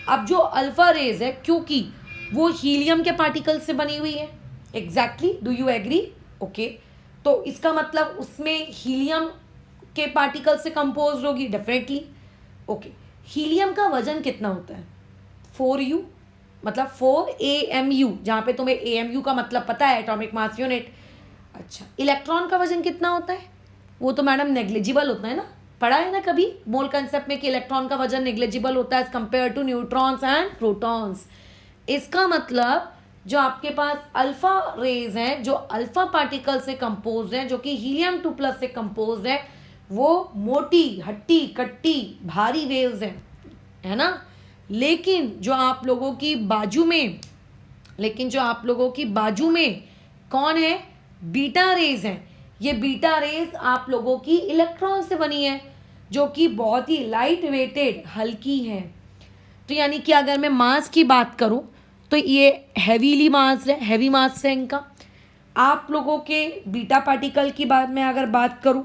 अब जो अल्फा रेज है, क्योंकि वो हीलियम के पार्टिकल से बनी हुई है, exactly, do you agree? Okay, तो इसका मतलब उसमें हीलियम के पार्टिकल से कंपोज होगी, डेफिनेटली। ओके, हीलियम का वजन कितना होता है? 4u, मतलब 4 AMU, जहाँ पे तुम्हें AMU का मतलब पता है, एटॉमिक मास यूनिट। अच्छा, इलेक्ट्रॉन का वजन कितना होता है? वो तो मैडम नेग्लिजिबल होता है ना, पढ़ा है ना कभी मोल कंसेप्ट में कि इलेक्ट्रॉन का वजन नेग्लिजिबल होता है as compared to neutrons and protons. इसका मतलब जो आपके पास अल्फा रेज हैं, जो अल्फा पार्टिकल से कंपोज हैं, जो कि हीलियम 2+ से कंपोज है, वो मोटी हट्टी कट्टी भारी वेव्स हैं, है ना। लेकिन जो आप लोगों की बाजू में कौन है? बीटा रेज हैं। ये बीटा रेज आप लोगों की इलेक्ट्रॉन से बनी है, जो कि बहुत ही लाइट वेटेड, हल्की है। तो यानी कि अगर मैं मास की बात करूं तो ये हैवी मास है इनका। आप लोगों के बीटा पार्टिकल की बात में अगर बात करूं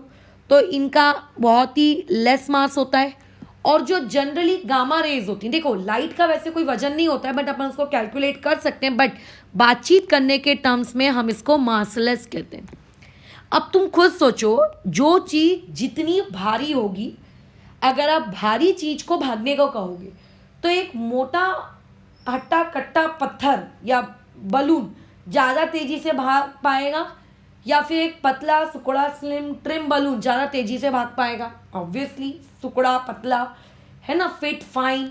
तो इनका बहुत ही लेस मास होता है। और जो जनरली गामा रेज होती हैं, देखो लाइट का वैसे कोई वजन नहीं होता है, बट अपन उसको कैलकुलेट कर सकते हैं, बट बातचीत करने के टर्म्स में हम इसको मासलेस कहते हैं। अब तुम खुद सोचो, जो चीज़ जितनी भारी होगी, अगर आप भारी चीज को भागने को कहोगे तो एक मोटा हट्टा कट्टा पत्थर या बलून ज़्यादा तेजी से भाग पाएगा, या फिर एक पतला सुकड़ा स्लिम ट्रिम बलून ज़्यादा तेजी से भाग पाएगा? ऑब्वियसली सुकड़ा पतला, है ना, फिट फाइन,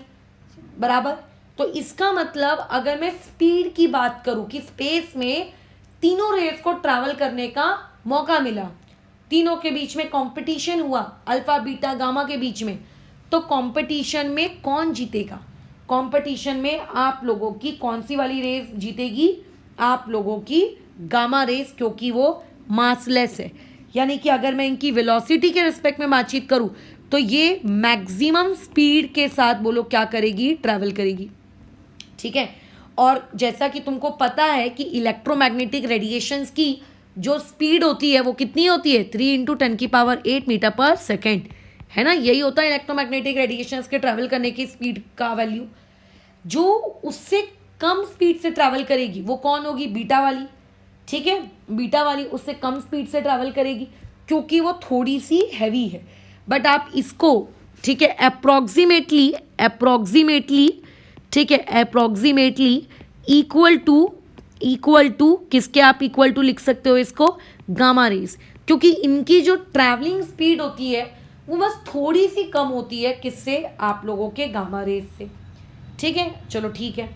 बराबर। तो इसका मतलब अगर मैं स्पीड की बात करूं कि स्पेस में तीनों रेस को ट्रैवल करने का मौका मिला, तीनों के बीच में कंपटीशन हुआ, अल्फा बीटा गामा के बीच में, तो कंपटीशन में कौन जीतेगा? कंपटीशन में आप लोगों की कौन सी वाली रेस जीतेगी? आप लोगों की गामा रेस, क्योंकि वो मासलेस है। यानी कि अगर मैं इनकी वेलोसिटी के रिस्पेक्ट में बातचीत करूं तो ये मैक्सिमम स्पीड के साथ बोलो क्या करेगी? ट्रैवल करेगी, ठीक है। और जैसा कि तुमको पता है कि इलेक्ट्रोमैग्नेटिक रेडिएशंस की जो स्पीड होती है वो कितनी होती है? 3 × 10⁸ मीटर पर सेकेंड, है ना। यही होता है इलेक्ट्रोमैग्नेटिक रेडिएशंस के ट्रैवल करने की स्पीड का वैल्यू। जो उससे कम स्पीड से ट्रैवल करेगी वो कौन होगी? बीटा वाली, ठीक है। बीटा वाली उससे कम स्पीड से ट्रैवल करेगी क्योंकि वो थोड़ी सी हैवी है। बट आप इसको, ठीक है, अप्रॉक्सीमेटली, ठीक है, अप्रॉक्सीमेटली इक्वल टू किसके आप इक्वल टू लिख सकते हो इसको? गामा रेज, क्योंकि इनकी जो ट्रैवलिंग स्पीड होती है वो बस थोड़ी सी कम होती है किससे? आप लोगों के गामा रेज से, ठीक है। चलो ठीक है।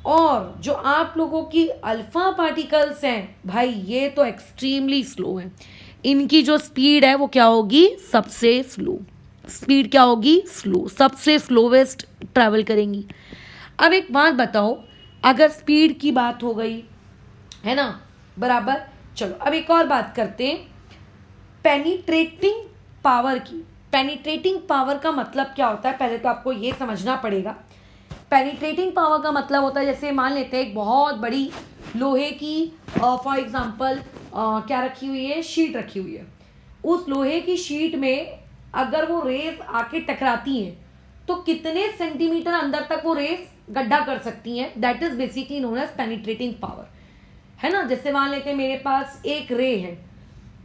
और जो आप लोगों की अल्फा पार्टिकल्स हैं भाई, ये तो एक्सट्रीमली स्लो है। इनकी जो स्पीड है वो क्या होगी? सबसे स्लो। स्पीड क्या होगी? स्लो, सबसे स्लोवेस्ट ट्रैवल करेंगी। अब एक बात बताओ, अगर स्पीड की बात हो गई, है ना, बराबर। चलो अब एक और बात करते हैं पेनिट्रेटिंग पावर की। पेनिट्रेटिंग पावर का मतलब क्या होता है, पहले तो आपको ये समझना पड़ेगा। पेनिट्रेटिंग पावर का मतलब होता है, जैसे मान लेते हैं एक बहुत बड़ी लोहे की फॉर एग्जांपल क्या रखी हुई है, शीट रखी हुई है। उस लोहे की शीट में अगर वो रेस आके टकराती हैं तो कितने सेंटीमीटर अंदर तक वो रेस गड्ढा कर सकती हैं, that is basically known as penetrating power, है ना। जैसे मान लेते हैं मेरे पास एक रे है,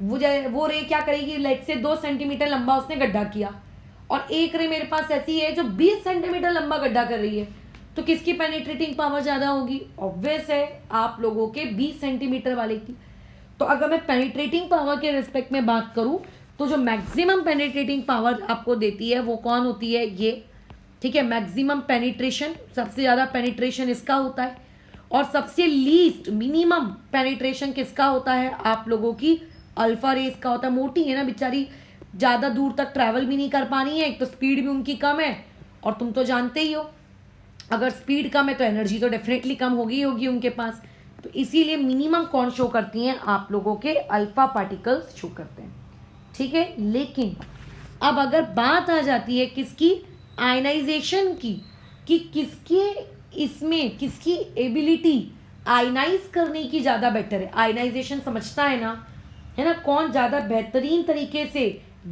वो रे क्या करेगी, लेट से 2 सेंटीमीटर लंबा उसने गड्ढा किया, और एक रे मेरे पास ऐसी है जो 20 सेंटीमीटर लंबा गड्ढा कर रही है, तो किसकी पेनिट्रेटिंग पावर ज़्यादा होगी? ऑब्वियस है आप लोगों के 20 सेंटीमीटर वाले की। तो अगर मैं पेनिट्रेटिंग पावर के रिस्पेक्ट में बात करूं तो जो मैक्सिमम पेनिट्रेटिंग पावर आपको देती है वो कौन होती है, ये, ठीक है। मैक्सिमम पेनिट्रेशन, सबसे ज़्यादा पेनिट्रेशन इसका होता है, और सबसे लीस्ट मिनिमम पेनिट्रेशन किसका होता है, आप लोगों की अल्फा रेस का होता है। मोटी है ना बेचारी, ज़्यादा दूर तक ट्रैवल भी नहीं कर पानी है, एक तो स्पीड भी उनकी कम है, और तुम तो जानते ही हो अगर स्पीड कम है तो एनर्जी तो डेफिनेटली कम होगी ही होगी उनके पास। तो इसीलिए मिनिमम कौन शो करती हैं, आप लोगों के अल्फा पार्टिकल्स शो करते हैं, ठीक है। लेकिन अब अगर बात आ जाती है किसकी, आयनाइजेशन की, कि किसकी एबिलिटी आयनाइज करने की ज़्यादा बेटर है। आयनाइजेशन समझता है ना, कौन ज़्यादा बेहतरीन तरीके से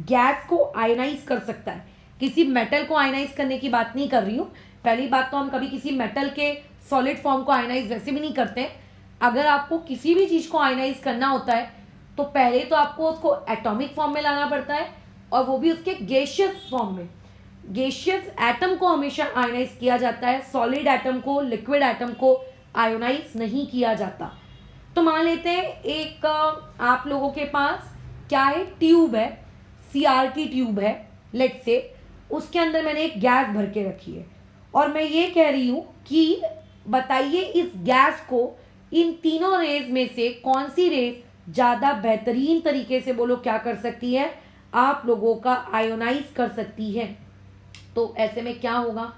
गैस को आयनाइज कर सकता है। किसी मेटल को आयनाइज करने की बात नहीं कर रही हूँ। पहली बात तो हम कभी किसी मेटल के सॉलिड फॉर्म को आयनाइज वैसे भी नहीं करते हैं। अगर आपको किसी भी चीज़ को आयनाइज करना होता है तो पहले तो आपको उसको एटॉमिक फॉर्म में लाना पड़ता है, और वो भी उसके गैसियस फॉर्म में। गैसियस एटम को हमेशा आयनाइज किया जाता है, सॉलिड एटम को, लिक्विड एटम को आयोनाइज नहीं किया जाता। तो मान लेते हैं एक आप लोगों के पास क्या है, ट्यूब है, CRT ट्यूब है लेट्स से, उसके अंदर मैंने एक गैस भर के रखी है, और मैं ये कह रही हूँ कि बताइए इस गैस को इन तीनों रेज में से कौन सी रेज ज़्यादा बेहतरीन तरीके से, बोलो क्या कर सकती है, आप लोगों का आयोनाइज कर सकती है। तो ऐसे में क्या होगा,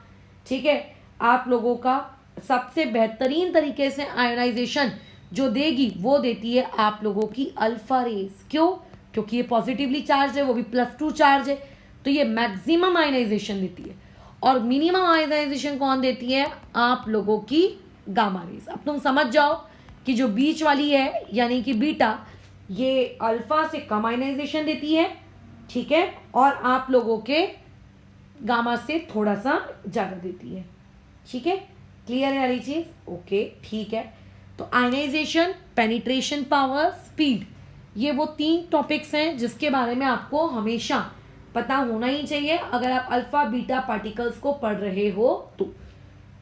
ठीक है, आप लोगों का सबसे बेहतरीन तरीके से आयोनाइजेशन जो देगी वो देती है आप लोगों की अल्फा रेज। क्यों? क्योंकि ये पॉजिटिवली चार्ज है, वो भी +2 चार्ज है, तो ये मैक्सिमम आयोनाइजेशन देती है। और मिनिमम आयोनाइजेशन कौन देती है, आप लोगों की गामा रेज। अब तुम समझ जाओ कि जो बीच वाली है यानी कि बीटा, ये अल्फा से कम आयोनाइजेशन देती है, ठीक है, और आप लोगों के गामा से थोड़ा सा ज़्यादा देती है, ठीक है। क्लियर है वाली चीज़? ओके, ठीक है। तो आयनाइजेशन, पेनिट्रेशन पावर, स्पीड, ये वो 3 टॉपिक्स हैं जिसके बारे में आपको हमेशा पता होना ही चाहिए अगर आप अल्फा बीटा पार्टिकल्स को पढ़ रहे हो तो,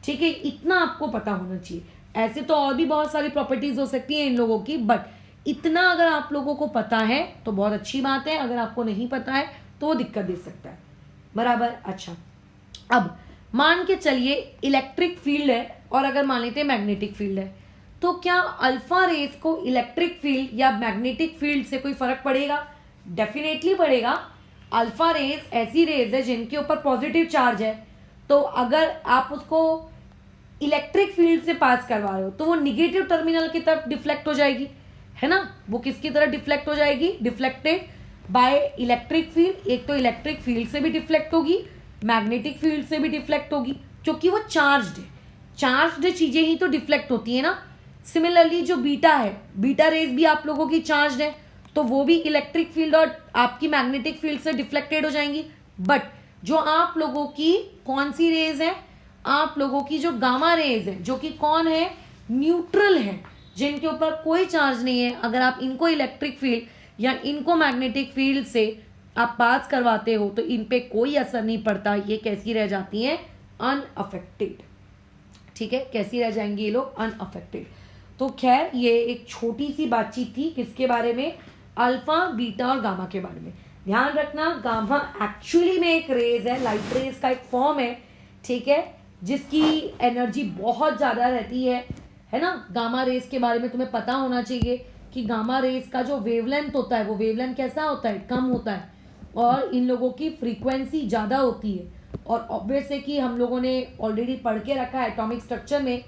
ठीक है। इतना आपको पता होना चाहिए। ऐसे तो और भी बहुत सारी प्रॉपर्टीज हो सकती हैं इन लोगों की, बट इतना अगर आप लोगों को पता है तो बहुत अच्छी बात है, अगर आपको नहीं पता है तो वो दिक्कत दे सकता है, बराबर। अच्छा, अब मान के चलिए इलेक्ट्रिक फील्ड है और अगर मान लेते हैं मैग्नेटिक फील्ड है, तो क्या अल्फा रेस को इलेक्ट्रिक फील्ड या मैग्नेटिक फील्ड से कोई फर्क पड़ेगा? डेफिनेटली पड़ेगा। अल्फा रेस ऐसी रेस है जिनके ऊपर पॉजिटिव चार्ज है, तो अगर आप उसको इलेक्ट्रिक फील्ड से पास करवा रहे हो तो वो निगेटिव टर्मिनल की तरफ डिफ्लेक्ट हो जाएगी, है ना। वो किसकी तरफ डिफ्लेक्ट हो जाएगी? Deflected by electric field. एक तो इलेक्ट्रिक फील्ड से भी डिफ्लेक्ट होगी, मैग्नेटिक फील्ड से भी डिफ्लेक्ट होगी, क्योंकि वो चार्ज्ड है। चार्ज्ड चीजें ही तो डिफ्लेक्ट होती है ना। सिमिलरली जो बीटा है, बीटा रेज भी आप लोगों की चार्ज्ड है, तो वो भी इलेक्ट्रिक फील्ड और आपकी मैग्नेटिक फील्ड से डिफ्लेक्टेड हो जाएंगी। बट जो आप लोगों की कौन सी रेज है, आप लोगों की जो गामा रेज है, जो कि कौन है, न्यूट्रल है, जिनके ऊपर कोई चार्ज नहीं है, अगर आप इनको इलेक्ट्रिक फील्ड या इनको मैग्नेटिक फील्ड से आप पास करवाते हो तो इन पे कोई असर नहीं पड़ता। ये कैसी रह जाती हैं? अनअफेक्टेड, ठीक है। कैसी रह जाएंगी ये लोग? अनअफेक्टेड। तो खैर ये एक छोटी सी बातचीत थी किसके बारे में, अल्फा बीटा और गामा के बारे में। ध्यान रखना गामा एक्चुअली में एक रेज है, लाइट रेज का एक फॉर्म है, ठीक है, जिसकी एनर्जी बहुत ज़्यादा रहती है ना। गामा रेज के बारे में तुम्हें पता होना चाहिए कि गामा रेज का जो वेवलेंथ होता है वो वेवलेंथ कैसा होता है? कम होता है, और इन लोगों की फ्रीक्वेंसी ज़्यादा होती है। और ऑब्वियस है कि हम लोगों ने ऑलरेडी पढ़ के रखा है एटॉमिक स्ट्रक्चर में,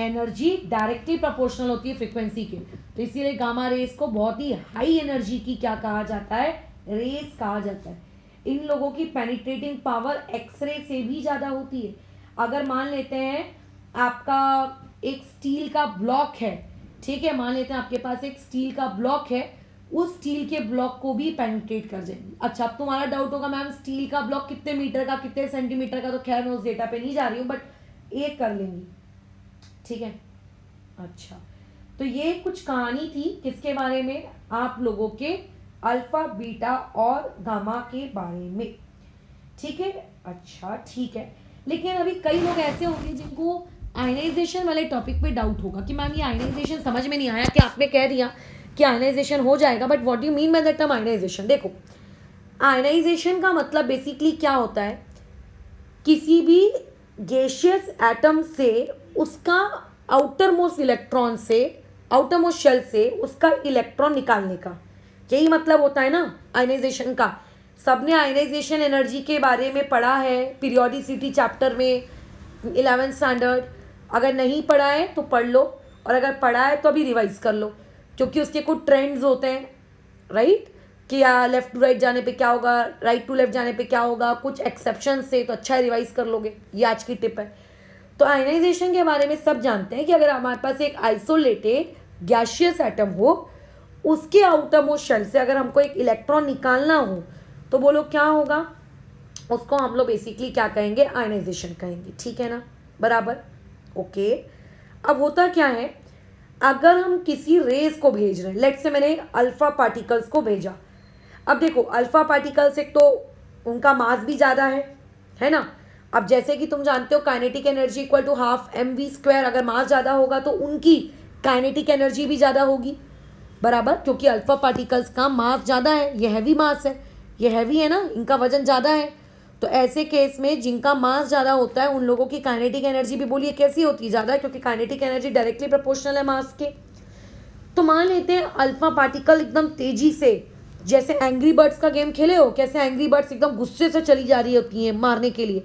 एनर्जी डायरेक्टली प्रोपोर्शनल होती है फ्रीक्वेंसी के, तो इसीलिए गामा रेस को बहुत ही हाई एनर्जी की क्या कहा जाता है, रेस कहा जाता है। इन लोगों की पेनिट्रेटिंग पावर एक्सरे से भी ज़्यादा होती है। अगर मान लेते हैं आपका एक स्टील का ब्लॉक है, ठीक है, मान लेते हैं आपके पास एक स्टील का ब्लॉक है, उस स्टील के ब्लॉक को भी पेनिट्रेट कर जाएंगे। अच्छा, अब तुम्हारा डाउट होगा मैम स्टील का ब्लॉक कितने मीटर का, कितने सेंटीमीटर का, तो खैर मैं उस डेटा पे नहीं जा रही हूँ, बट एक कर लेंगी, ठीक है। अच्छा, तो ये कुछ कहानी थी किसके बारे में, आप लोगों के अल्फा बीटा और गामा के बारे में, ठीक है। अच्छा ठीक है, लेकिन अभी कई लोग ऐसे होंगे जिनको आयनाइजेशन वाले टॉपिक पे डाउट होगा कि मैम ये आयनाइजेशन समझ में नहीं आया कि आपने कह दिया कि आयनाइजेशन हो जाएगा, but what you mean by that term ionization. देखो, आयनाइजेशन का मतलब बेसिकली क्या होता है, किसी भी गैसियस एटम से उसका आउटर मोस्ट इलेक्ट्रॉन से, आउटर मोस्ट शेल से उसका इलेक्ट्रॉन निकालने का, यही मतलब होता है ना आयनाइजेशन का। सबने आयनाइजेशन एनर्जी के बारे में पढ़ा है पीरियोडिसिटी चैप्टर में 11th स्टैंडर्ड। अगर नहीं पढ़ा है तो पढ़ लो, और अगर पढ़ा है तो अभी रिवाइज कर लो, क्योंकि उसके कुछ ट्रेंड्स होते हैं, राइट, कि या लेफ्ट टू राइट जाने पे क्या होगा, राइट टू लेफ्ट जाने पे क्या होगा, कुछ एक्सेप्शन से, तो अच्छा रिवाइज कर लोगे, ये आज की टिप है। तो आयनाइजेशन के बारे में सब जानते हैं कि अगर हमारे पास एक आइसोलेटेड गैसियस एटम हो, उसके आउटर मोस्ट शेल से अगर हमको एक इलेक्ट्रॉन निकालना हो तो बोलो क्या होगा, उसको हम लोग बेसिकली क्या कहेंगे, आयनाइजेशन कहेंगे, ठीक है ना, बराबर, ओके। अब होता क्या है, अगर हम किसी रेस को भेज रहे हैं, लेट्स से मैंने अल्फा पार्टिकल्स को भेजा। अब देखो अल्फा पार्टिकल्स एक तो उनका मास भी ज़्यादा है ना। अब जैसे कि तुम जानते हो kinetic energy equal to half mv², अगर मास ज़्यादा होगा तो उनकी काइनेटिक एनर्जी भी ज़्यादा होगी, बराबर, क्योंकि अल्फा पार्टिकल्स का मास ज़्यादा है, ये हैवी मास है, ये हैवी है ना, इनका वजन ज़्यादा है। तो ऐसे केस में जिनका मास ज़्यादा होता है उन लोगों की काइनेटिक एनर्जी भी बोलिए कैसी होती है, ज़्यादा है, क्योंकि काइनेटिक एनर्जी डायरेक्टली प्रोपोर्शनल है मास के। तो मान लेते हैं अल्फा पार्टिकल एकदम तेजी से, जैसे एंग्री बर्ड्स का गेम खेले हो, कैसे एंग्री बर्ड्स एकदम गुस्से से चली जा रही होती हैं मारने के लिए,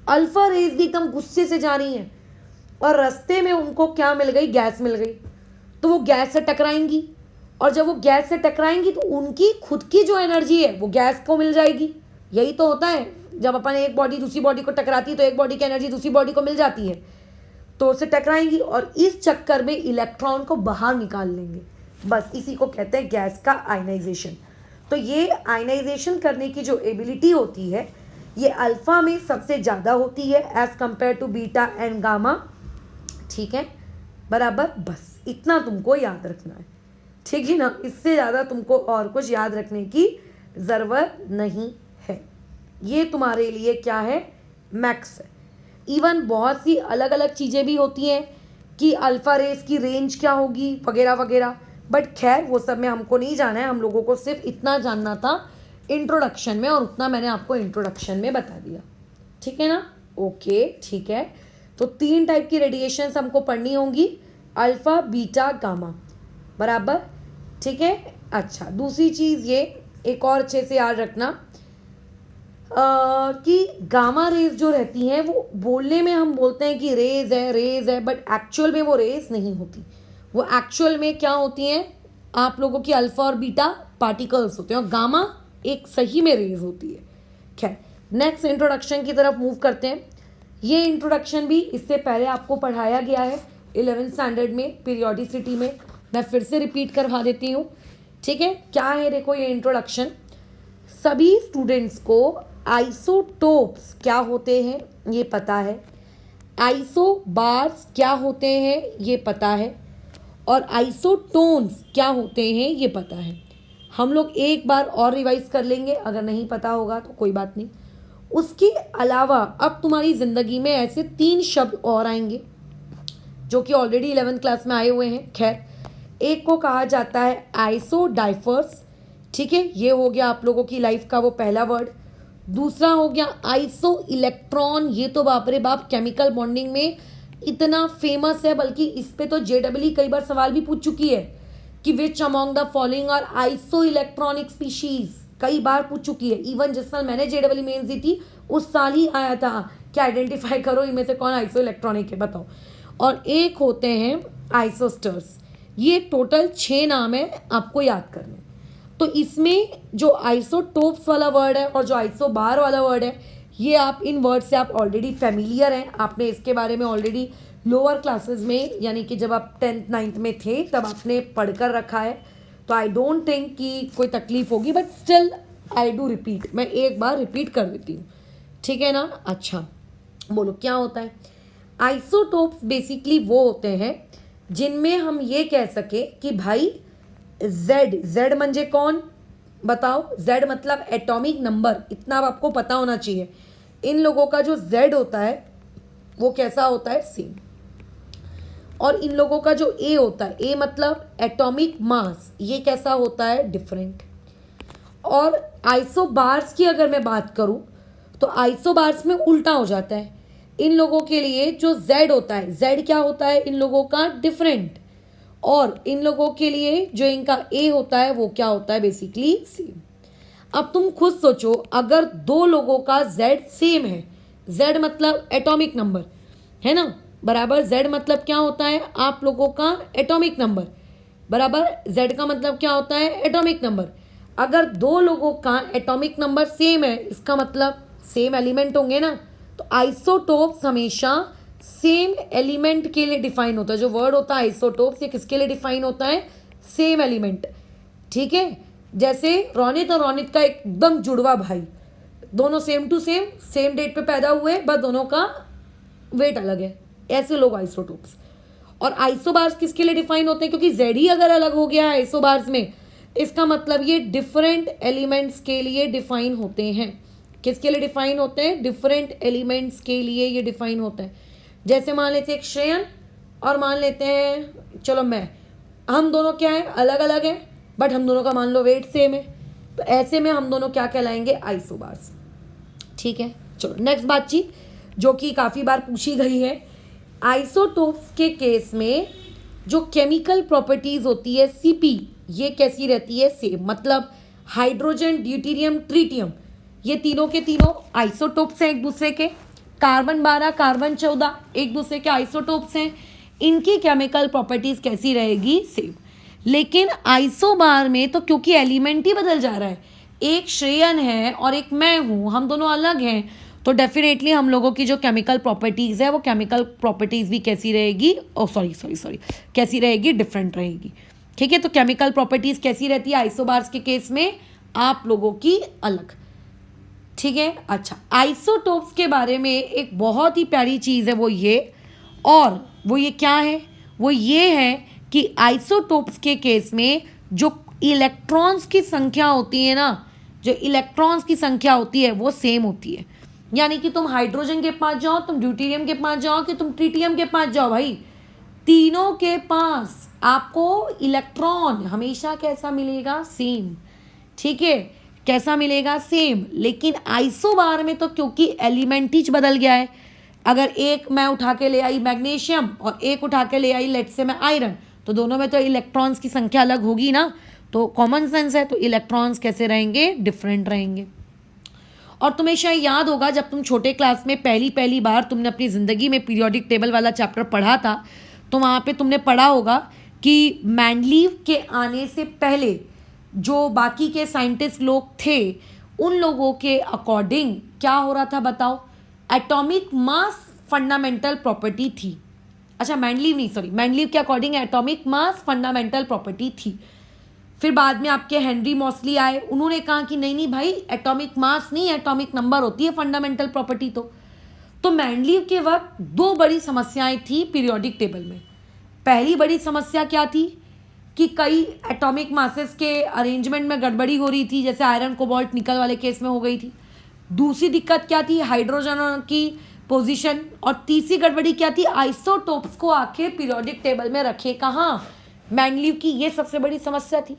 अल्फा रेज भी एकदम गुस्से से जा रही हैं, और रास्ते में उनको क्या मिल गई, गैस मिल गई, तो वो गैस से टकराएंगी, और जब वो गैस से टकराएंगी तो उनकी खुद की जो एनर्जी है वो गैस को मिल जाएगी। यही तो होता है, जब अपन एक बॉडी दूसरी बॉडी को टकराती है तो एक बॉडी की एनर्जी दूसरी बॉडी को मिल जाती है, तो उससे टकराएंगी और इस चक्कर में इलेक्ट्रॉन को बाहर निकाल लेंगे, बस इसी को कहते हैं गैस का आयनाइजेशन। तो ये आयनाइजेशन करने की जो एबिलिटी होती है ये अल्फा में सबसे ज़्यादा होती है as compared to beta and gamma, ठीक है, बराबर, बस इतना तुमको याद रखना है, ठीक है ना, इससे ज़्यादा तुमको और कुछ याद रखने की ज़रूरत नहीं है। ये तुम्हारे लिए क्या है, मैक्स है। इवन बहुत सी अलग अलग चीज़ें भी होती हैं कि अल्फ़ा रेस की रेंज क्या होगी वगैरह वगैरह, बट खैर वो सब में हमको नहीं जाना है, हम लोगों को सिर्फ इतना जानना था इंट्रोडक्शन में, और उतना मैंने आपको इंट्रोडक्शन में बता दिया, ठीक है ना, ओके, ठीक है। तो 3 टाइप की रेडिएशंस हमको पढ़नी होंगी, अल्फ़ा बीटा गामा, बराबर, ठीक है। अच्छा, दूसरी चीज़ ये एक और अच्छे से याद रखना कि गामा रेज जो रहती हैं वो बोलने में हम बोलते हैं कि रेज है, बट एक्चुअल में वो रेज नहीं होती, वो एक्चुअल में क्या होती हैं, आप लोगों की अल्फा और बीटा पार्टिकल्स होते हैं, और गामा एक सही में रेज होती है। खैर, नेक्स्ट इंट्रोडक्शन की तरफ मूव करते हैं। ये इंट्रोडक्शन भी इससे पहले आपको पढ़ाया गया है 11th स्टैंडर्ड में पीरियोडिसिटी में, मैं फिर से रिपीट करवा देती हूँ, ठीक है। क्या है, देखो ये इंट्रोडक्शन, सभी स्टूडेंट्स को आइसोटोप्स क्या होते हैं ये पता है, आइसोबार्स क्या होते हैं ये पता है, और आइसोटोन्स क्या होते हैं ये पता है। हम लोग एक बार और रिवाइज कर लेंगे, अगर नहीं पता होगा तो कोई बात नहीं। उसके अलावा अब तुम्हारी ज़िंदगी में ऐसे 3 शब्द और आएंगे जो कि ऑलरेडी 11th क्लास में आए हुए हैं। खैर, एक को कहा जाता है आइसोडाइफर्स, ठीक है, ये हो गया आप लोगों की लाइफ का वो पहला वर्ड। दूसरा हो गया आइसो इलेक्ट्रॉन, ये तो बाप रे बाप केमिकल बॉन्डिंग में इतना फेमस है, बल्कि इस पे तो JEE कई बार सवाल भी पूछ चुकी है कि which among the following are isoelectronic species, कई बार पूछ चुकी है। इवन जिस साल मैंने JEE मेंस दी थी उस साल ही आया था कि आइडेंटिफाई करो इनमें से कौन आइसो इलेक्ट्रॉनिक है, बताओ। और एक होते हैं आइसोस्टर्स। ये टोटल 6 नाम है, आपको याद करने। तो इसमें जो आइसोटोप्स वाला वर्ड है और जो आइसोबार वाला वर्ड है, ये आप इन वर्ड से आप ऑलरेडी फेमिलियर हैं, आपने इसके बारे में ऑलरेडी लोअर क्लासेस में, यानी कि जब आप 10th 9th में थे तब आपने पढ़कर रखा है। तो आई डोंट थिंक कि कोई तकलीफ होगी, but still I do repeat, मैं एक बार रिपीट कर देती हूँ, ठीक है ना। अच्छा बोलो क्या होता है। आइसोटोप्स बेसिकली वो होते हैं जिनमें हम ये कह सके कि भाई जेड म्हणजे कौन बताओ। जेड मतलब एटॉमिक नंबर, इतना अब आपको पता होना चाहिए। इन लोगों का जो जेड होता है वो कैसा होता है, सेम। और इन लोगों का जो ए होता है, ए मतलब एटॉमिक मास, ये कैसा होता है, डिफरेंट। और आइसोबार्स की अगर मैं बात करूं तो आइसोबार्स में उल्टा हो जाता है। इन लोगों के लिए जो जेड होता है, जेड क्या होता है इन लोगों का, डिफरेंट। और इन लोगों के लिए जो इनका ए होता है वो क्या होता है, बेसिकली सेम। अब तुम खुद सोचो, अगर दो लोगों का जेड सेम है, जेड मतलब एटॉमिक नंबर है ना, बराबर जेड मतलब क्या होता है आप लोगों का, एटॉमिक नंबर, बराबर जेड का मतलब क्या होता है, एटॉमिक नंबर। अगर दो लोगों का एटॉमिक नंबर सेम है, इसका मतलब सेम एलिमेंट होंगे ना। तो आइसोटोप्स हमेशा सेम एलिमेंट के लिए डिफाइन होता है। जो वर्ड होता है आइसोटोप्स, ये किसके लिए डिफाइन होता है, सेम एलिमेंट, ठीक है। जैसे रोनित और रोनित का एकदम जुड़वा भाई, दोनों same to same, same date पे पैदा हुए, बस दोनों का वेट अलग है, ऐसे लोग आइसोटोप्स। और आइसोबार्स किसके लिए डिफाइन होते हैं, क्योंकि जेड ही अगर अलग हो गया है आइसोबार्स में, इसका मतलब ये डिफरेंट एलिमेंट्स के लिए डिफाइन होते हैं। किसके लिए डिफाइन होते हैं, डिफरेंट एलिमेंट्स के लिए ये डिफाइन होते हैं। जैसे मान लेते हैं एक श्रेयन और मान लेते हैं चलो मैं, हम दोनों क्या है, अलग अलग हैं, बट हम दोनों का मान लो वेट सेम है, तो ऐसे में हम दोनों क्या कहलाएंगे, आइसोबार्स, ठीक है। चलो नेक्स्ट बातचीत जो कि काफ़ी बार पूछी गई है। आइसोटोप्स के केस में जो केमिकल प्रॉपर्टीज होती है सीपी, ये कैसी रहती है, सेम। मतलब हाइड्रोजन, ड्यूटेरियम, ट्रिटियम, ये तीनों के तीनों आइसोटोप्स हैं एक दूसरे के। कार्बन 12, कार्बन 14 एक दूसरे के आइसोटोप्स हैं। इनकी केमिकल प्रॉपर्टीज कैसी रहेगी, सेम। लेकिन आइसोबार में तो क्योंकि एलिमेंट ही बदल जा रहा है, एक श्रेयन है और एक मैं हूँ, हम दोनों अलग हैं, तो डेफिनेटली हम लोगों की जो केमिकल प्रॉपर्टीज़ है वो केमिकल प्रॉपर्टीज़ भी कैसी रहेगी, सॉरी कैसी रहेगी, डिफरेंट रहेगी, ठीक है। तो केमिकल प्रॉपर्टीज़ कैसी रहती है आइसोबार्स के केस में, आप लोगों की अलग, ठीक है। अच्छा, आइसोटोप्स के बारे में एक बहुत ही प्यारी चीज़ है वो ये, और वो ये क्या है, वो ये है कि आइसोटोप्स के केस में जो इलेक्ट्रॉन्स की संख्या होती है ना, जो इलेक्ट्रॉन्स की संख्या होती है वो सेम होती है। यानी कि तुम हाइड्रोजन के पास जाओ, तुम ड्यूटेरियम के पास जाओ, कि तुम ट्रिटियम के पास जाओ, भाई तीनों के पास आपको इलेक्ट्रॉन हमेशा कैसा मिलेगा, सेम, ठीक है। कैसा मिलेगा, सेम। लेकिन आइसोबार में तो क्योंकि एलिमेंट ही बदल गया है, अगर एक मैं उठा के ले आई मैग्नीशियम और एक उठा के ले आई लेट से मैं आयरन, तो दोनों में तो इलेक्ट्रॉन्स की संख्या अलग होगी ना, तो कॉमन सेंस है, तो इलेक्ट्रॉन्स कैसे रहेंगे, डिफरेंट रहेंगे। और तुम्हें शायद याद होगा जब तुम छोटे क्लास में पहली बार तुमने अपनी ज़िंदगी में पीरियोडिक टेबल वाला चैप्टर पढ़ा था, तो वहाँ पे तुमने पढ़ा होगा कि मेंडलीव के आने से पहले जो बाकी के साइंटिस्ट लोग थे, उन लोगों के अकॉर्डिंग क्या हो रहा था बताओ, एटॉमिक मास फंडामेंटल प्रॉपर्टी थी। अच्छा मेंडलीव के according atomic mass fundamental property थी। फिर बाद में आपके हेनरी मॉसली आए, उन्होंने कहा कि नहीं भाई, एटॉमिक मास नहीं, एटॉमिक नंबर होती है फंडामेंटल प्रॉपर्टी। तो मेंडलीव के वक्त दो बड़ी समस्याएं थी पीरियोडिक टेबल में। पहली बड़ी समस्या क्या थी कि कई एटॉमिक मासेस के अरेंजमेंट में गड़बड़ी हो रही थी, जैसे आयरन, कोबाल्ट, निकल वाले केस में हो गई थी। दूसरी दिक्कत क्या थी, हाइड्रोजन की पोजीशन। और तीसरी गड़बड़ी क्या थी, आइसोटोप्स को आके पीरियोडिक टेबल में रखे कहाँ, मेंडलीव की, ये सबसे बड़ी समस्या थी।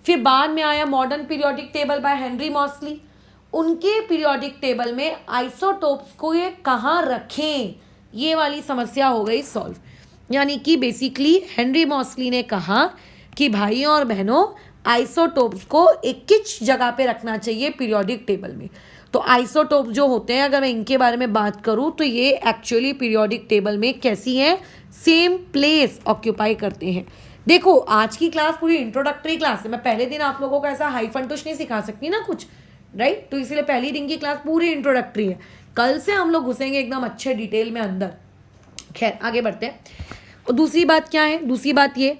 फिर बाद में आया modern periodic table by Henry Moseley, उनके पीरियोडिक टेबल में आइसोटोप्स को ये कहाँ रखें, ये वाली समस्या हो गई सॉल्व। यानी कि बेसिकली हेनरी मॉसली ने कहा कि भाइयों और बहनों, आइसोटोप्स को एक किच जगह पे रखना चाहिए पीरियोडिक टेबल में। तो आइसोटोप जो होते हैं, अगर मैं इनके बारे में बात करूं तो ये एक्चुअली पीरियोडिक टेबल में कैसी है, सेम प्लेस ऑक्यूपाई करते हैं। देखो आज की क्लास पूरी इंट्रोडक्टरी क्लास है, मैं पहले दिन आप लोगों को ऐसा हाई फंटुश नहीं सिखा सकती ना कुछ, राइट। तो इसलिए पहली दिन की क्लास पूरी इंट्रोडक्टरी है, कल से हम लोग घुसेंगे एकदम अच्छे डिटेल में अंदर। खैर आगे बढ़ते हैं। और दूसरी बात क्या है, दूसरी बात ये,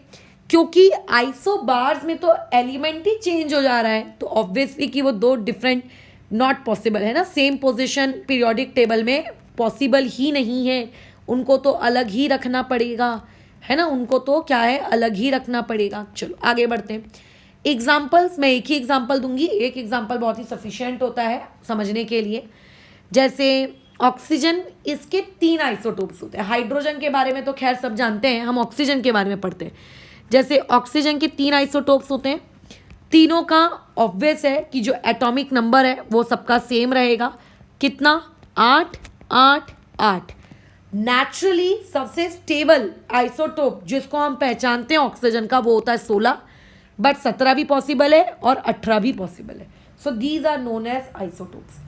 क्योंकि आइसोबार्स में तो एलिमेंट ही चेंज हो जा रहा है, तो ऑब्वियसली कि वो दो डिफरेंट नॉट पॉसिबल है ना, सेम पोजीशन पीरियोडिक टेबल में पॉसिबल ही नहीं है, उनको तो अलग ही रखना पड़ेगा, है ना, उनको तो क्या है, अलग ही रखना पड़ेगा। चलो आगे बढ़ते हैं। एग्जाम्पल्स, मैं एक ही एग्जाम्पल दूंगी, एक एग्जाम्पल बहुत ही सफिशिएंट होता है समझने के लिए। जैसे ऑक्सीजन, इसके 3 आइसोटोप्स होते हैं। हाइड्रोजन के बारे में तो खैर सब जानते हैं, हम ऑक्सीजन के बारे में पढ़ते हैं। जैसे ऑक्सीजन के 3 आइसोटोप्स होते हैं, तीनों का ऑब्वियस है कि जो एटॉमिक नंबर है वो सबका सेम रहेगा। कितना, 8 8 8। नेचुरली सबसे स्टेबल आइसोटोप जिसको हम पहचानते हैं ऑक्सीजन का, वो होता है 16, बट 17 भी पॉसिबल है और 18 भी पॉसिबल है। So these are known as isotopes.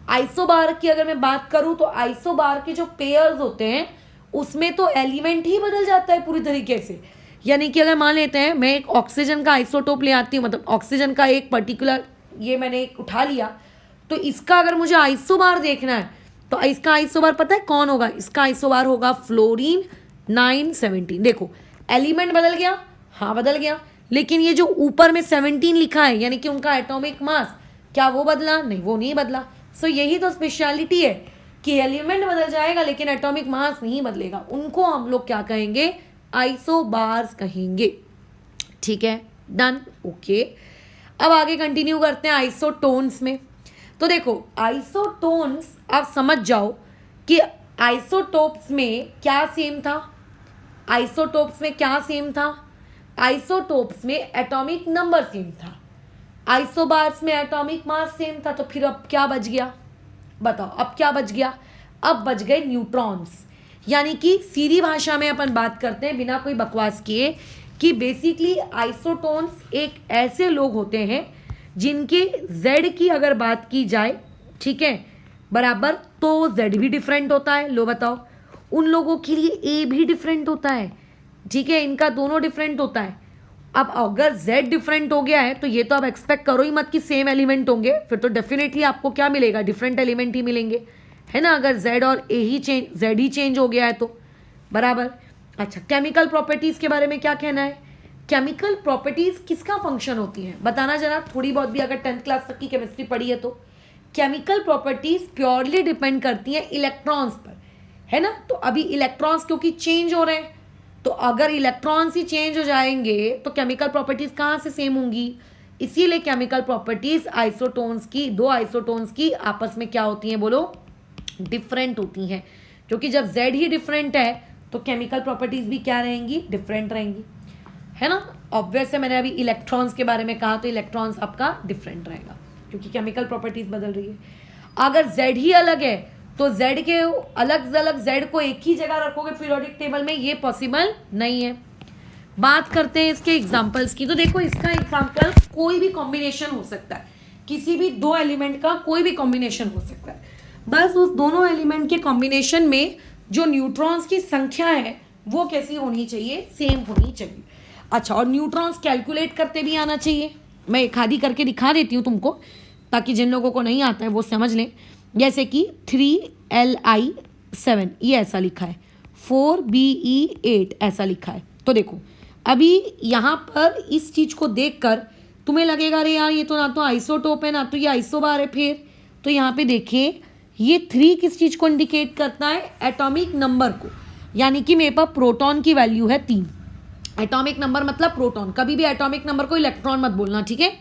Isobar की अगर मैं बात करूं तो आइसोबार के जो पेयर्स होते हैं उसमें तो एलिमेंट ही बदल जाता है पूरी तरीके से। यानी कि अगर मान लेते हैं मैं एक ऑक्सीजन का आइसोटोप ले आती हूँ, मतलब ऑक्सीजन का एक पर्टिकुलर ये मैंने एक उठा लिया, तो इसका अगर मुझे आइसोबार देखना है तो इसका आइसोबार पता है कौन होगा, इसका आइसोबार होगा फ्लोरीन 917। देखो एलिमेंट बदल गया, हाँ बदल गया, लेकिन ये जो ऊपर में 17 लिखा है यानी कि उनका एटॉमिक मास, क्या वो बदला? नहीं, वो नहीं बदला। सो यही तो स्पेशलिटी है कि एलिमेंट बदल जाएगा लेकिन एटॉमिक मास नहीं बदलेगा, उनको हम लोग क्या कहेंगे, आइसोबार्स कहेंगे। ठीक है, डन, ओके। अब आगे कंटिन्यू करते हैं आइसोटोन्स में। तो देखो आइसोटोन्स आप समझ जाओ कि आइसोटोप्स में क्या सेम था, आइसोटोप्स में क्या सेम था, आइसोटोप्स में एटॉमिक नंबर सेम था, आइसोबार्स में एटॉमिक मास सेम था। तो फिर अब क्या बच गया, बताओ अब क्या बच गया, अब बच गए न्यूट्रॉन्स। यानी कि सीधी भाषा में अपन बात करते हैं बिना कोई बकवास किए कि बेसिकली आइसोटोन्स एक ऐसे लोग होते हैं जिनके Z की अगर बात की जाए, ठीक है, बराबर, तो Z भी डिफरेंट होता है। लो बताओ, उन लोगों के लिए A भी डिफरेंट होता है, ठीक है, इनका दोनों डिफरेंट होता है। अब अगर Z डिफरेंट हो गया है तो ये तो आप एक्सपेक्ट करो ही मत कि सेम एलिमेंट होंगे, फिर तो डेफिनेटली आपको क्या मिलेगा, डिफरेंट एलिमेंट ही मिलेंगे, है ना, अगर Z और A he Z he change हो गया है तो, बराबर। अच्छा, केमिकल प्रॉपर्टीज के बारे में क्या कहना है, केमिकल प्रॉपर्टीज किसका फंक्शन होती है बताना जरा, थोड़ी बहुत भी अगर 10th क्लास तक की केमिस्ट्री पढ़ी है तो। केमिकल प्रॉपर्टीज प्योरली डिपेंड करती हैं इलेक्ट्रॉन्स पर, है ना। तो अभी इलेक्ट्रॉन्स क्योंकि चेंज हो रहे हैं, तो अगर इलेक्ट्रॉन्स ही चेंज हो जाएंगे तो केमिकल प्रॉपर्टीज कहाँ से सेम होंगी, इसीलिए केमिकल प्रॉपर्टीज आइसोटोन्स की, दो आइसोटोन्स की आपस में क्या होती हैं बोलो, डिफरेंट होती हैं। क्योंकि जब Z ही डिफरेंट है तो केमिकल प्रॉपर्टीज भी क्या रहेंगी, डिफरेंट रहेंगी, है ना। ऑब्वियस है, मैंने अभी इलेक्ट्रॉन्स के बारे में कहा तो इलेक्ट्रॉन्स आपका डिफरेंट रहेगा क्योंकि केमिकल प्रॉपर्टीज बदल रही है। अगर Z ही अलग है तो Z के अलग अलग Z को एक ही जगह रखोगे पीरियोडिक टेबल में, ये पॉसिबल नहीं है। बात करते हैं इसके एग्जाम्पल्स की। तो देखो इसका एग्जाम्पल कोई भी कॉम्बिनेशन हो सकता है, किसी भी दो एलिमेंट का कोई भी कॉम्बिनेशन हो सकता है, बस उस दोनों एलिमेंट के कॉम्बिनेशन में जो न्यूट्रॉन्स की संख्या है वो कैसी होनी चाहिए, सेम होनी चाहिए। अच्छा, और न्यूट्रॉन्स कैलकुलेट करते भी आना चाहिए। मैं एक आधी करके दिखा देती हूँ तुमको ताकि जिन लोगों को नहीं आता है वो समझ लें। जैसे कि 3Li7 ये ऐसा लिखा है, 4Be8 ऐसा लिखा है। तो देखो अभी यहाँ पर इस चीज़ को देखकर तुम्हें लगेगा अरे यार ये तो ना तो आइसोटोप है ना तो ये आइसोबार है। फिर तो यहाँ पे देखिए ये 3 किस चीज़ को इंडिकेट करता है, एटॉमिक नंबर को। यानी कि मेरे पास प्रोटॉन की वैल्यू है 3, एटॉमिक नंबर मतलब प्रोटॉन, कभी भी एटॉमिक नंबर को इलेक्ट्रॉन मत बोलना, ठीक है।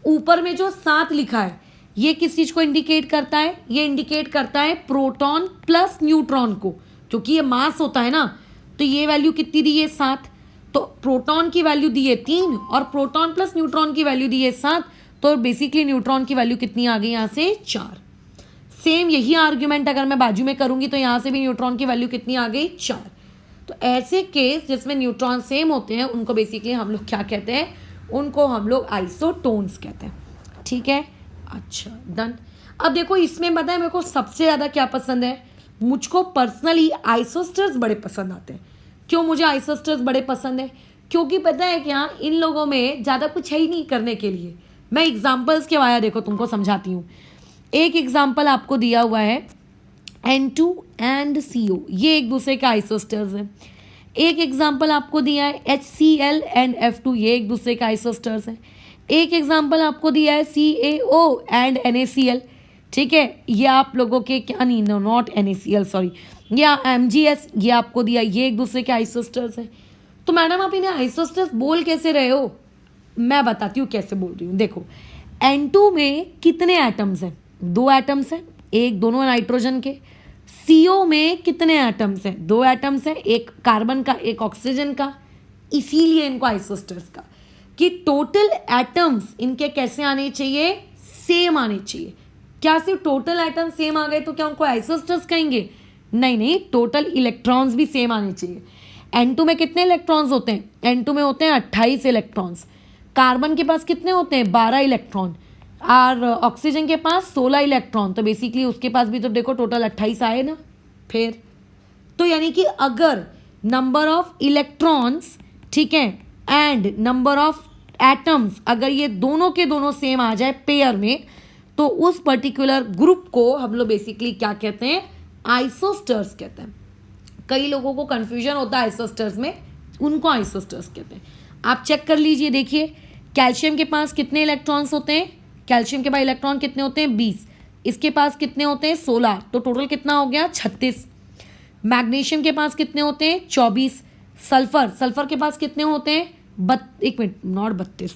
ऊपर में जो 7 लिखा है ये किस चीज़ को इंडिकेट करता है, ये इंडिकेट करता है प्रोटॉन प्लस न्यूट्रॉन को, क्योंकि ये मास होता है ना। तो ये वैल्यू कितनी दी है, 7, तो प्रोटॉन की वैल्यू दी है 3 और प्रोटॉन प्लस न्यूट्रॉन की वैल्यू दी है 7, तो बेसिकली न्यूट्रॉन की वैल्यू कितनी आ गई यहाँ से, 4। सेम यही आर्ग्यूमेंट अगर मैं बाजू में करूंगी तो यहाँ से भी न्यूट्रॉन की वैल्यू कितनी आ गई, 4। तो ऐसे केस जिसमें न्यूट्रॉन सेम होते हैं उनको बेसिकली हम लोग क्या कहते हैं, उनको हम लोग आइसोटोन्स कहते हैं, ठीक है। अच्छा, डन। अब देखो इसमें पता है मेरे को सबसे ज़्यादा क्या पसंद है, मुझको पर्सनली आइसोस्टर्स बड़े पसंद आते हैं। क्यों मुझे आइसोस्टर्स बड़े पसंद है? क्योंकि पता है क्या, इन लोगों में ज़्यादा कुछ है ही नहीं करने के लिए। मैं एग्जाम्पल्स के वाया देखो तुमको समझाती हूँ। एक एग्जाम्पल आपको दिया हुआ है N2 एंड CO, ये एक दूसरे के आइसोस्टर्स हैं। एक एग्जाम्पल आपको दिया है HCl एंड F2, ये एक दूसरे के आइसोस्टर्स हैं। एक एग्जाम्पल आपको दिया है CaO एंड NaCl, ठीक है, ये आप लोगों के क्या नहीं, नो नॉट NaCl सॉरी, या MgS, ये आपको दिया, ये एक दूसरे के आइसोस्टर्स हैं। तो मैडम आप इन्हें आइसोस्टर्स बोल कैसे रहे हो? मैं बताती हूँ कैसे बोल रही हूँ। देखो N2 में कितने एटम्स हैं? 2 एटम्स हैं, एक दोनों नाइट्रोजन के। CO में कितने एटम्स हैं? 2 एटम्स हैं, एक कार्बन का एक ऑक्सीजन का। इसीलिए इनको आइसोस्टर्स का, कि टोटल एटम्स इनके कैसे आने चाहिए? सेम आने चाहिए। क्या सिर्फ टोटल एटम सेम आ गए तो क्या उनको आइसोस्टर्स कहेंगे? नहीं नहीं, टोटल इलेक्ट्रॉन्स भी सेम आने चाहिए। N2 में कितने इलेक्ट्रॉन्स होते हैं? N2 में होते हैं 28 इलेक्ट्रॉन्स। कार्बन के पास कितने होते हैं? 12 इलेक्ट्रॉन। और ऑक्सीजन के पास 16 इलेक्ट्रॉन। तो बेसिकली उसके पास भी तो देखो टोटल 28 आए ना। फिर तो यानी कि अगर नंबर ऑफ इलेक्ट्रॉन्स, ठीक है, एंड नंबर ऑफ एटम्स, अगर ये दोनों के दोनों सेम आ जाए पेयर में, तो उस पर्टिकुलर ग्रुप को हम लोग बेसिकली क्या कहते हैं? आइसोस्टर्स कहते हैं। कई लोगों को कंफ्यूजन होता है आइसोस्टर्स में, उनको आइसोस्टर्स कहते हैं। आप चेक कर लीजिए, देखिए कैल्शियम के पास कितने इलेक्ट्रॉन्स होते हैं? कैल्शियम के पास इलेक्ट्रॉन कितने होते हैं? 20। इसके पास कितने होते हैं? 16। तो टोटल कितना हो गया? 36। मैग्नीशियम के पास कितने होते हैं? 24। सल्फर के पास कितने होते हैं? एक मिनट, नॉट 32,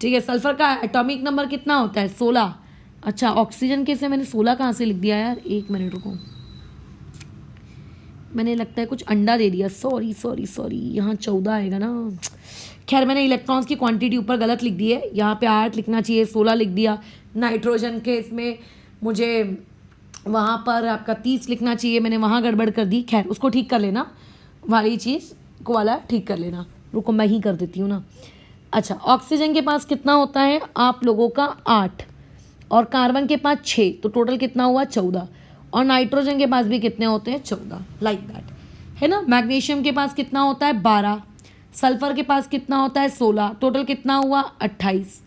ठीक है। सल्फर का एटॉमिक नंबर कितना होता है? 16। अच्छा, ऑक्सीजन के से मैंने 16 कहाँ से लिख दिया यार? एक मिनट रुको, मैंने लगता है कुछ अंडा दे दिया, सॉरी, यहाँ 14 आएगा ना। खैर मैंने इलेक्ट्रॉन्स की क्वांटिटी ऊपर गलत लिख दी है, यहाँ पे 8 लिखना चाहिए, 16 लिख दिया। नाइट्रोजन के इसमें मुझे वहाँ पर आपका 30 लिखना चाहिए, मैंने वहाँ गड़बड़ कर दी। खैर उसको ठीक कर लेना, वाली चीज़ को वाला ठीक कर लेना। रुको मैं ही कर देती हूँ ना। अच्छा, ऑक्सीजन के पास कितना होता है आप लोगों का? 8, और कार्बन के पास 6, तो टोटल कितना हुआ? 14। और नाइट्रोजन के पास भी कितने होते हैं? 14, लाइक दैट, है ना। मैग्नीशियम के पास कितना होता है? 12। सल्फर के पास कितना होता है? 16। टोटल कितना हुआ? 28।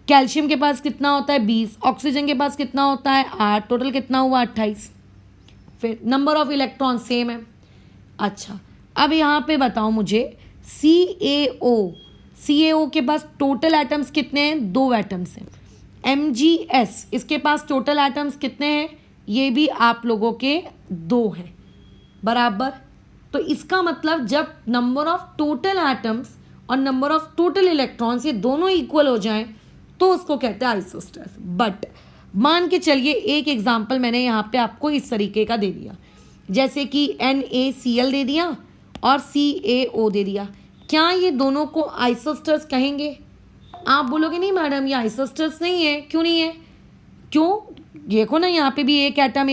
कैल्शियम के पास कितना होता है? 20। ऑक्सीजन के पास कितना होता है? 8। टोटल कितना हुआ? 28। फिर नंबर ऑफ इलेक्ट्रॉन सेम है। अच्छा, अब यहाँ पे बताओ मुझे CaO के पास टोटल एटम्स कितने हैं? 2 एटम्स हैं। MgS, इसके पास टोटल एटम्स कितने हैं? ये भी आप लोगों के 2 हैं, बराबर। तो इसका मतलब जब नंबर ऑफ टोटल एटम्स और नंबर ऑफ टोटल इलेक्ट्रॉन्स ये दोनों इक्वल हो जाएं तो उसको कहते हैं आइसोस्टर्स। बट मान के चलिए एक एग्जांपल मैंने यहाँ पे आपको इस तरीके का दे दिया, जैसे कि NaCl दे दिया और CaO दे दिया। क्या ये दोनों को आइसोस्टर्स कहेंगे? आप बोलोगे नहीं मैडम ये आइसोस्टर्स नहीं है। क्यों नहीं है? क्यों? देखो ना, यहाँ पे भी एक एटम,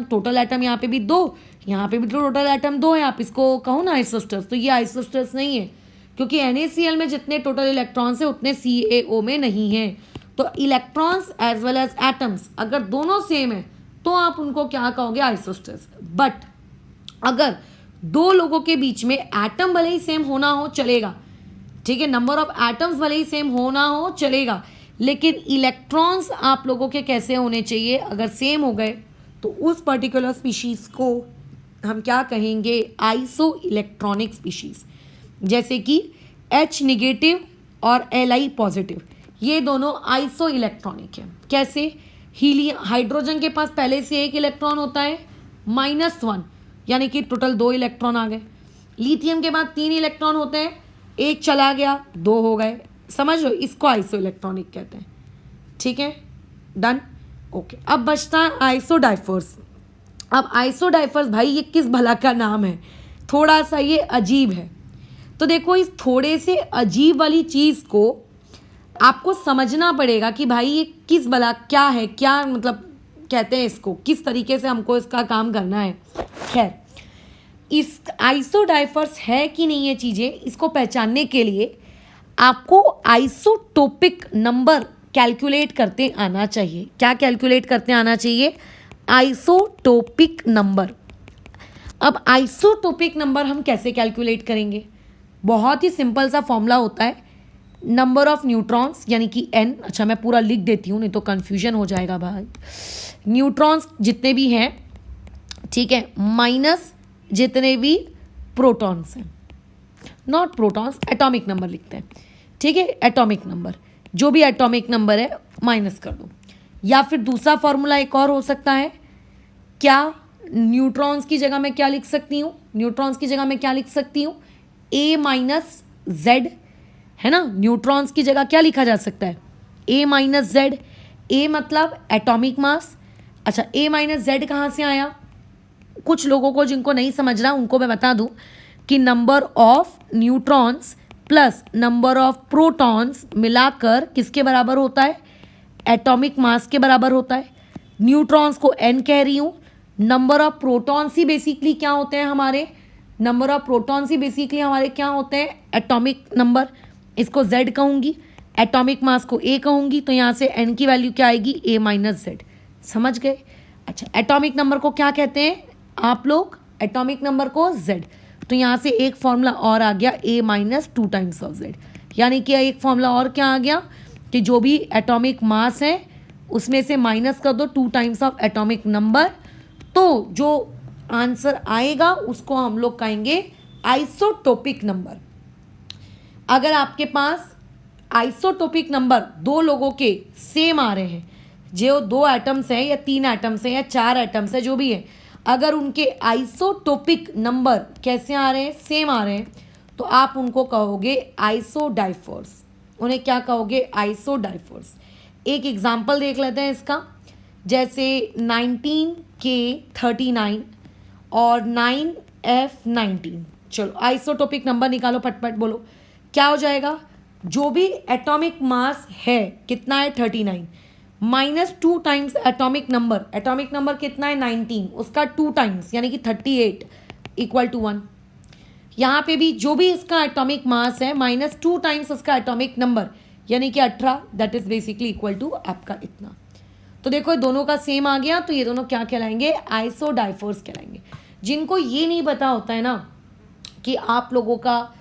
टोटल एटम यहाँ पे भी 2, यहाँ पे भी टोटल एटम 2 है। आप इसको कहो ना आइसोस्टर्स, तो ये आइसोस्टर्स नहीं है, क्योंकि NaCl में जितने टोटल इलेक्ट्रॉन्स हैं उतने CaO में नहीं है। तो electrons as well as atoms अगर दोनों सेम है तो आप उनको क्या कहोगे? आइसोस्टर्स। बट अगर 2 लोगों के बीच में एटम भले ही सेम होना हो चलेगा, ठीक है, नंबर ऑफ एटम्स भले ही सेम होना हो चलेगा, लेकिन इलेक्ट्रॉन्स आप लोगों के कैसे होने चाहिए? अगर सेम हो गए तो उस पर्टिकुलर स्पीशीज़ को हम क्या कहेंगे? Iso electronic species. जैसे कि H निगेटिव और Li पॉजिटिव, ये दोनों आइसो इलेक्ट्रॉनिक है। कैसे? हाइड्रोजन के पास पहले से एक इलेक्ट्रॉन होता है, -1, यानी कि टोटल 2 इलेक्ट्रॉन आ गए। लिथियम के बाद 3 इलेक्ट्रॉन होते हैं, एक चला गया, 2 हो गए। समझ लो, इसको आइसो इलेक्ट्रॉनिक कहते हैं। ठीक है, डन, ओके। अब बचता है आइसोडाइफर्स। अब आइसोडाइफर्स भाई ये किस भला का नाम है? थोड़ा सा ये अजीब है। तो देखो, इस थोड़े से अजीब वाली चीज़ को आपको समझना पड़ेगा कि भाई ये किस भला क्या है, क्या मतलब कहते हैं इसको, किस तरीके से हमको इसका काम करना है। खैर, इस आइसोडाइफर्स है कि नहीं ये चीज़ें, इसको पहचानने के लिए आपको आइसोटोपिक नंबर कैलकुलेट करते आना चाहिए। क्या कैलकुलेट करते आना चाहिए? Isotopic number. अब आइसोटोपिक नंबर हम कैसे कैलकुलेट करेंगे? बहुत ही सिंपल सा फॉर्मूला होता है, नंबर ऑफ न्यूट्रॉन्स यानी कि n। अच्छा मैं पूरा लिख देती हूँ नहीं तो कन्फ्यूजन हो जाएगा भाई। न्यूट्रॉन्स जितने भी हैं, ठीक है, माइनस जितने भी प्रोटॉन्स हैं, नॉट प्रोटॉन्स, एटॉमिक नंबर लिखते हैं, ठीक है, एटॉमिक नंबर, जो भी एटॉमिक नंबर है माइनस कर दो। या फिर दूसरा फॉर्मूला एक और हो सकता है, क्या न्यूट्रॉन्स की जगह मैं क्या लिख सकती हूँ? न्यूट्रॉन्स की जगह मैं क्या लिख सकती हूँ? a माइनस जेड, है ना। न्यूट्रॉन्स की जगह क्या लिखा जा सकता है? a minus Z. a मतलब एटॉमिक मास। अच्छा a माइनस जेड कहाँ से आया? कुछ लोगों को जिनको नहीं समझ रहा उनको मैं बता दूं कि number of neutrons plus number of protons मिलाकर किसके बराबर होता है? एटॉमिक मास के बराबर होता है। न्यूट्रॉन्स को n कह रही हूँ, number of protons he basically क्या होते हैं हमारे? Number of protons he basically हमारे क्या होते हैं? Atomic number. इसको z कहूँगी, एटॉमिक मास को a कहूँगी, तो यहाँ से n की वैल्यू क्या आएगी? a minus Z. समझ गए? अच्छा एटॉमिक नंबर को क्या कहते हैं आप लोग? एटॉमिक नंबर को z। तो यहाँ से एक फॉर्मूला और आ गया, a minus 2 times of z। यानी कि एक फॉर्मूला और क्या आ गया कि जो भी एटॉमिक मास है उसमें से माइनस कर दो 2 टाइम्स ऑफ एटॉमिक नंबर, तो जो आंसर आएगा उसको हम लोग कहेंगे आइसोटोपिक नंबर। अगर आपके पास आइसोटोपिक नंबर दो लोगों के सेम आ रहे हैं, जो 2 एटम्स हैं या 3 एटम्स हैं या 4 एटम्स हैं, जो भी है, अगर उनके आइसोटोपिक नंबर कैसे आ रहे हैं? सेम आ रहे हैं, तो आप उनको कहोगे आइसोडाइफर्स। उन्हें क्या कहोगे? आइसोडाइफर्स। एक एग्जाम्पल देख लेते हैं इसका, जैसे 19K39 और 9F19। चलो आइसोटोपिक नंबर निकालो, फटफट बोलो क्या हो जाएगा? जो भी एटॉमिक मास है कितना है? 39 माइनस 2 टाइम्स एटॉमिक नंबर कितना है? 19, उसका 2 टाइम्स यानी कि 38 इक्वल टू 1। यहाँ पे भी जो भी इसका एटॉमिक मास है माइनस 2 टाइम्स उसका एटॉमिक नंबर यानी कि 18, that is basically equal to आपका इतना। तो देखो ये दोनों का सेम आ गया, तो ये दोनों क्या कहलाएंगे? आइसोडाइफर्स कहलाएंगे। जिनको ये नहीं पता होता है ना कि आप लोगों का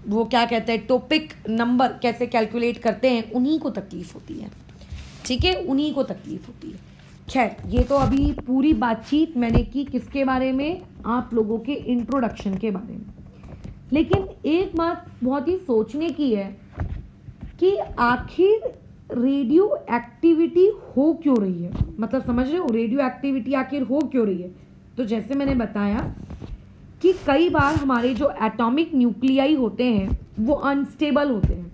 वो क्या कहते हैं, टॉपिक नंबर कैसे कैलकुलेट करते हैं, उन्हीं को तकलीफ होती है, ठीक है, उन्हीं को तकलीफ होती है। खैर ये तो अभी पूरी बातचीत मैंने की किसके बारे में? आप लोगों के इंट्रोडक्शन के बारे में। लेकिन एक बात बहुत ही सोचने की है कि आखिर रेडियो एक्टिविटी हो क्यों रही है? मतलब समझ रहे हो, रेडियो एक्टिविटी आखिर हो क्यों रही है? तो जैसे मैंने बताया कि कई बार हमारे जो एटॉमिक न्यूक्लियाई होते हैं वो अनस्टेबल होते हैं,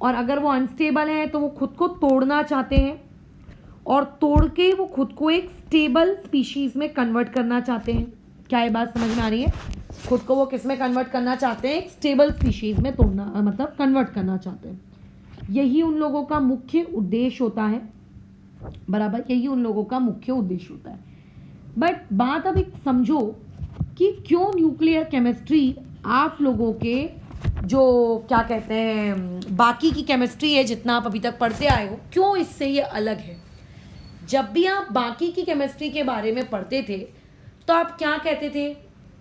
और अगर वो अनस्टेबल हैं तो वो खुद को तोड़ना चाहते हैं, और तोड़ के वो खुद को एक स्टेबल स्पीशीज़ में कन्वर्ट करना चाहते हैं। क्या ये बात समझ में आ रही है? खुद को वो किस में कन्वर्ट करना चाहते हैं? एक स्टेबल स्पीशीज़ में तोड़ना, मतलब कन्वर्ट करना चाहते हैं। यही उन लोगों का मुख्य उद्देश्य होता है, बराबर, यही उन लोगों का मुख्य उद्देश्य होता है। बट बात अब एक समझो कि क्यों न्यूक्लियर केमिस्ट्री आप लोगों के जो क्या कहते हैं बाकी की केमिस्ट्री है जितना आप अभी तक पढ़ते आए हो, क्यों इससे ये अलग है? जब भी आप बाकी की केमिस्ट्री के बारे में पढ़ते थे तो आप क्या कहते थे?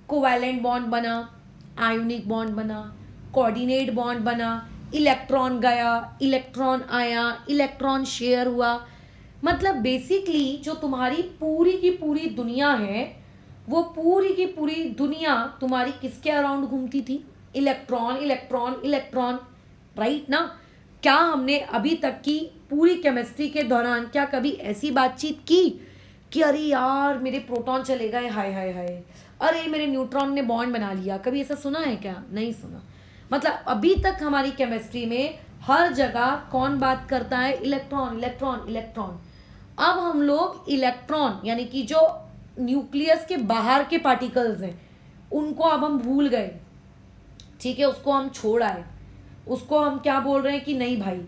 कोवैलेंट बॉन्ड बना, आयोनिक बॉन्ड बना, कोऑर्डिनेट बॉन्ड बना, इलेक्ट्रॉन गया, इलेक्ट्रॉन आया, इलेक्ट्रॉन शेयर हुआ। मतलब बेसिकली जो तुम्हारी पूरी की पूरी दुनिया है वो पूरी की पूरी दुनिया तुम्हारी किसके अराउंड घूमती थी? इलेक्ट्रॉन इलेक्ट्रॉन इलेक्ट्रॉन, राइट ना? क्या हमने अभी तक की पूरी केमिस्ट्री के दौरान क्या कभी ऐसी बातचीत की कि अरे यार मेरे प्रोटॉन चले गए, हाय हाय हाय, अरे मेरे न्यूट्रॉन ने बॉन्ड बना लिया? कभी ऐसा सुना है क्या? नहीं सुना। मतलब अभी तक हमारी केमिस्ट्री में हर जगह कौन बात करता है? Electron electron electron. अब हम लोग इलेक्ट्रॉन यानी कि जो न्यूक्लियस के बाहर के पार्टिकल्स हैं उनको अब हम भूल गए, ठीक है, उसको हम छोड़ आए। उसको हम क्या बोल रहे हैं कि नहीं भाई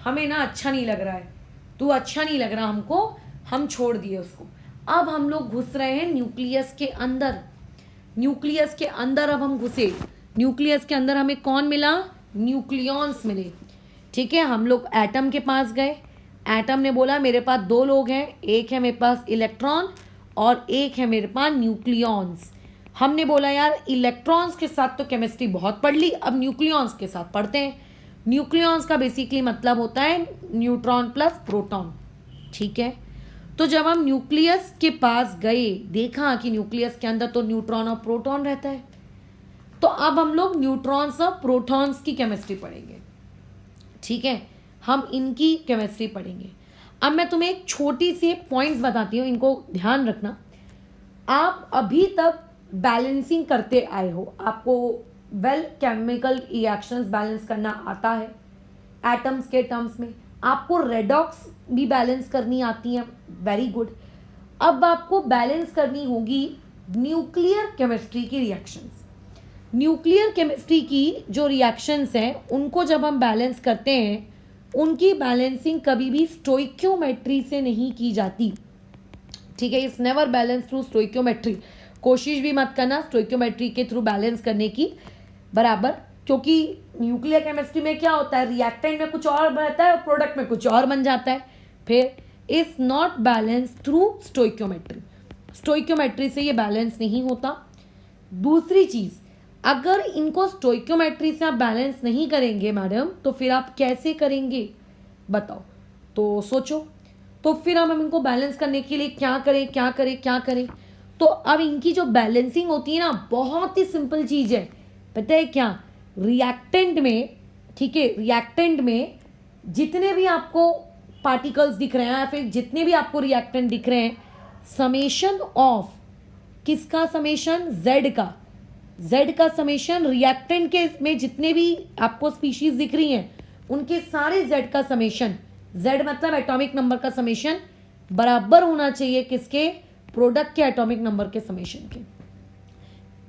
हमें ना अच्छा नहीं लग रहा है, तू अच्छा नहीं लग रहा हमको, हम छोड़ दिए उसको। अब हम लोग घुस रहे हैं न्यूक्लियस के अंदर। न्यूक्लियस के अंदर अब हम घुसे, न्यूक्लियस के अंदर हमें कौन मिला? न्यूक्लियॉन्स मिले। ठीक है, हम लोग एटम के पास गए, एटम ने बोला मेरे पास दो लोग हैं, एक है मेरे पास इलेक्ट्रॉन और एक है मेरे पास न्यूक्लियॉन्स। हमने बोला यार इलेक्ट्रॉन्स के साथ तो केमिस्ट्री बहुत पढ़ ली, अब न्यूक्लियॉन्स के साथ पढ़ते हैं। न्यूक्लियॉन्स का बेसिकली मतलब होता है न्यूट्रॉन प्लस प्रोटॉन। ठीक है, तो जब हम न्यूक्लियस के पास गए, देखा कि न्यूक्लियस के अंदर तो न्यूट्रॉन और प्रोटॉन रहता है, तो अब हम लोग न्यूट्रॉन्स और प्रोटॉन्स की केमिस्ट्री पढ़ेंगे। ठीक है, हम इनकी केमिस्ट्री पढ़ेंगे। अब मैं तुम्हें एक छोटी सी पॉइंट्स बताती हूँ, इनको ध्यान रखना। आप अभी तक बैलेंसिंग करते आए हो, आपको केमिकल रिएक्शंस बैलेंस करना आता है एटम्स के टर्म्स में, आपको रेडॉक्स भी बैलेंस करनी आती है, वेरी गुड। अब आपको बैलेंस करनी होगी न्यूक्लियर केमिस्ट्री की रिएक्शंस। न्यूक्लियर केमिस्ट्री की जो रिएक्शंस हैं उनको जब हम बैलेंस करते हैं, उनकी बैलेंसिंग कभी भी स्टोइक्योमेट्री से नहीं की जाती। ठीक है, it's never balance through stoichiometry. कोशिश भी मत करना स्टोइक्योमेट्री के थ्रू बैलेंस करने की बराबर, क्योंकि न्यूक्लियर केमिस्ट्री में क्या होता है, रिएक्टेंट में कुछ और रहता है और प्रोडक्ट में कुछ और बन जाता है। फिर is not balance through stoichiometry, stoichiometry से ये बैलेंस नहीं होता। दूसरी चीज, अगर इनको स्टोइक्योमेट्री से आप बैलेंस नहीं करेंगे मैडम, तो फिर आप कैसे करेंगे बताओ, तो सोचो। तो फिर हम इनको बैलेंस करने के लिए क्या करें क्या करें क्या करें। तो अब इनकी जो बैलेंसिंग होती है ना, बहुत ही सिंपल चीज है, पता है क्या, रिएक्टेंट में, ठीक है, रिएक्टेंट में जितने भी आपको पार्टिकल्स दिख रहे हैं या फिर जितने भी आपको रिएक्टेंट दिख रहे हैं, समेशन ऑफ किसका समेशन, जेड का, जेड का समेशन, रिएक्टेंट के में जितने भी आपको स्पीशीज दिख रही हैं उनके सारे जेड का समेशन, जेड मतलब एटॉमिक नंबर का समेशन, बराबर होना चाहिए किसके, प्रोडक्ट के एटॉमिक नंबर के समेशन के।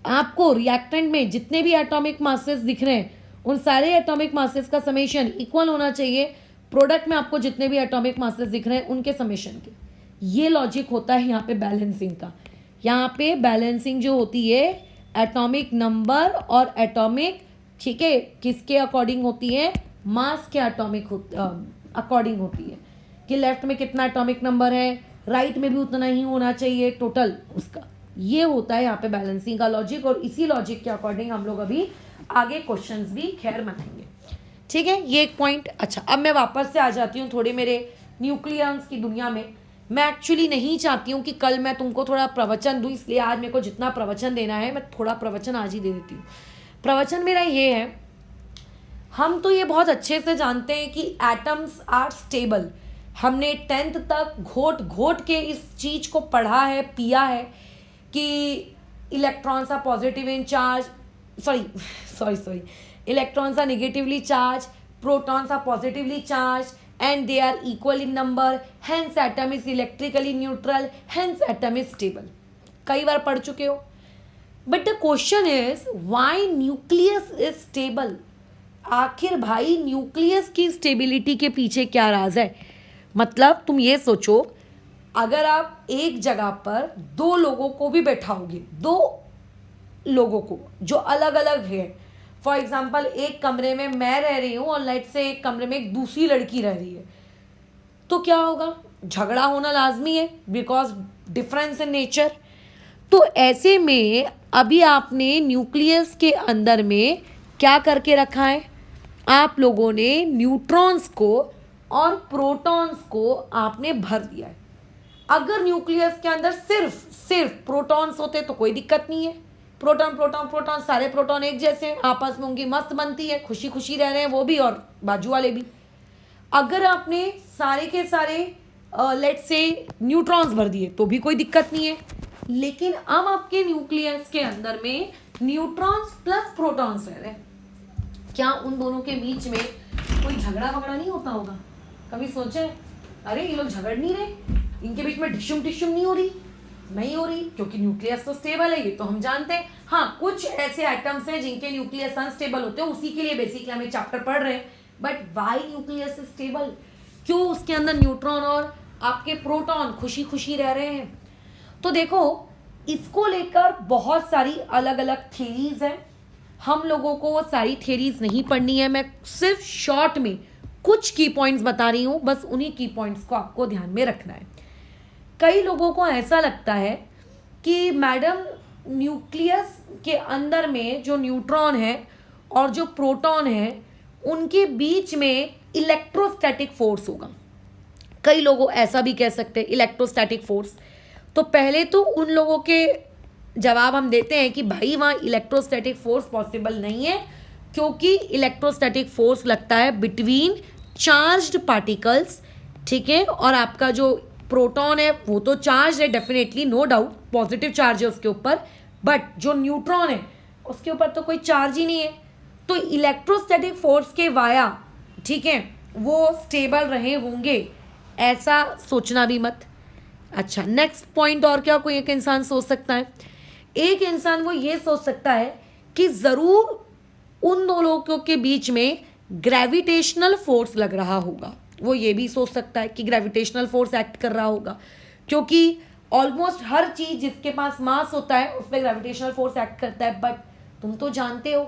आपको रिएक्टेंट में जितने भी एटॉमिक मासेस दिख रहे हैं उन सारे एटॉमिक मासेस का समेशन इक्वल होना चाहिए प्रोडक्ट में आपको जितने भी एटॉमिक मासेस दिख रहे हैं उनके समेशन के। ये लॉजिक होता है यहाँ पे बैलेंसिंग का। यहाँ पे बैलेंसिंग जो होती है एटॉमिक नंबर और एटॉमिक, ठीक है, किसके अकॉर्डिंग होती है, मास के एटॉमिक अकॉर्डिंग होती है, कि लेफ्ट में कितना एटॉमिक नंबर है, राइट में भी उतना ही होना चाहिए टोटल उसका। ये होता है यहाँ पे बैलेंसिंग का लॉजिक, और इसी लॉजिक के अकॉर्डिंग हम लोग अभी आगे क्वेश्चंस भी खैर बनाएंगे। ठीक है, ये एक पॉइंट। अच्छा, अब मैं वापस से आ जाती हूँ थोड़े मेरे न्यूक्लियस की दुनिया में। मैं एक्चुअली नहीं चाहती हूँ कि कल मैं तुमको थोड़ा प्रवचन दूँ, इसलिए आज मेरे को जितना प्रवचन देना है मैं थोड़ा प्रवचन आज ही दे देती हूँ। प्रवचन मेरा ये है, हम तो ये बहुत अच्छे से जानते हैं कि एटम्स आर स्टेबल। हमने 10th तक घोट घोट के इस चीज़ को पढ़ा है, पिया है कि electrons are positive in charge, sorry electrons are negatively charge, protons are positively charge and they are equal in number, hence atom is electrically neutral, hence atom is stable। कई बार पढ़ चुके हो। but the question is why nucleus is stable। आखिर भाई nucleus की stability के पीछे क्या राज है। मतलब तुम ये सोचो, अगर आप एक जगह पर दो लोगों को भी बैठाओगे, दो लोगों को जो अलग अलग है, फॉर एग्जाम्पल एक कमरे में मैं रह रही हूँ और लाइट से एक कमरे में एक दूसरी लड़की रह रही है, तो क्या होगा, झगड़ा होना लाजमी है, बिकॉज डिफरेंस इन नेचर। तो ऐसे में अभी आपने न्यूक्लियस के अंदर में क्या करके रखा है, आप लोगों ने न्यूट्रॉन्स को और प्रोटॉन्स को आपने भर दिया है। अगर न्यूक्लियस के अंदर सिर्फ प्रोटॉन्स होते तो कोई दिक्कत नहीं है, प्रोटॉन प्रोटॉन प्रोटॉन, सारे प्रोटॉन एक जैसे हैं, आपस में उनकी मस्त बनती है, खुशी खुशी रह रहे हैं वो भी और बाजू वाले भी। अगर आपने सारे के सारे लेट्स से न्यूट्रॉन्स भर दिए तो भी कोई दिक्कत नहीं है। लेकिन अब आपके न्यूक्लियस के अंदर में न्यूट्रॉन्स प्लस प्रोटॉन्स रह रहे हैं, क्या उन दोनों के बीच में कोई झगड़ा वगड़ा नहीं होता होगा? कभी सोचे, अरे ये लोग झगड़ नहीं रहे, इनके बीच में ढिशुम ढिशुम नहीं हो रही? नहीं हो रही, क्योंकि न्यूक्लियस तो स्टेबल है, ये तो हम जानते हैं। हाँ, कुछ ऐसे एटम्स हैं जिनके न्यूक्लियस अनस्टेबल होते हैं, उसी के लिए बेसिकली हम एक चैप्टर पढ़ रहे हैं। But why nucleus is stable, क्यों उसके अंदर न्यूट्रॉन और आपके प्रोटॉन खुशी खुशी रह रहे हैं? तो देखो, इसको लेकर बहुत सारी अलग अलग थियरीज हैं, हम लोगों को वो सारी थियरीज नहीं पढ़नी है। मैं सिर्फ शॉर्ट में कुछ की पॉइंट्स बता रही हूँ, बस उन्हीं की पॉइंट्स को आपको ध्यान में रखना है। कई लोगों को ऐसा लगता है कि मैडम न्यूक्लियस के अंदर में जो न्यूट्रॉन है और जो प्रोटॉन है उनके बीच में इलेक्ट्रोस्टैटिक फोर्स होगा। कई लोग ऐसा भी कह सकते हैं इलेक्ट्रोस्टैटिक फोर्स। तो पहले तो उन लोगों के जवाब हम देते हैं कि भाई वहाँ इलेक्ट्रोस्टैटिक फोर्स पॉसिबल नहीं है, क्योंकि इलेक्ट्रोस्टैटिक फोर्स लगता है बिटवीन चार्ज्ड पार्टिकल्स, ठीक है। और आपका जो प्रोटॉन है वो तो चार्ज है definitely, no doubt positive charge है उसके ऊपर, बट जो न्यूट्रॉन है उसके ऊपर तो कोई चार्ज ही नहीं है। तो इलेक्ट्रोस्टैटिक फोर्स के वाया, ठीक है, वो स्टेबल रहे होंगे ऐसा सोचना भी मत। अच्छा, नेक्स्ट पॉइंट और क्या कोई एक इंसान सोच सकता है? एक इंसान वो ये सोच सकता है कि ज़रूर उन दो लोगों के बीच में ग्रेविटेशनल फोर्स लग रहा होगा। वो ये भी सोच सकता है कि ग्रेविटेशनल फोर्स एक्ट कर रहा होगा, क्योंकि ऑलमोस्ट हर चीज़ जिसके पास मास होता है उस पर ग्रेविटेशनल फोर्स एक्ट करता है। बट तुम तो जानते हो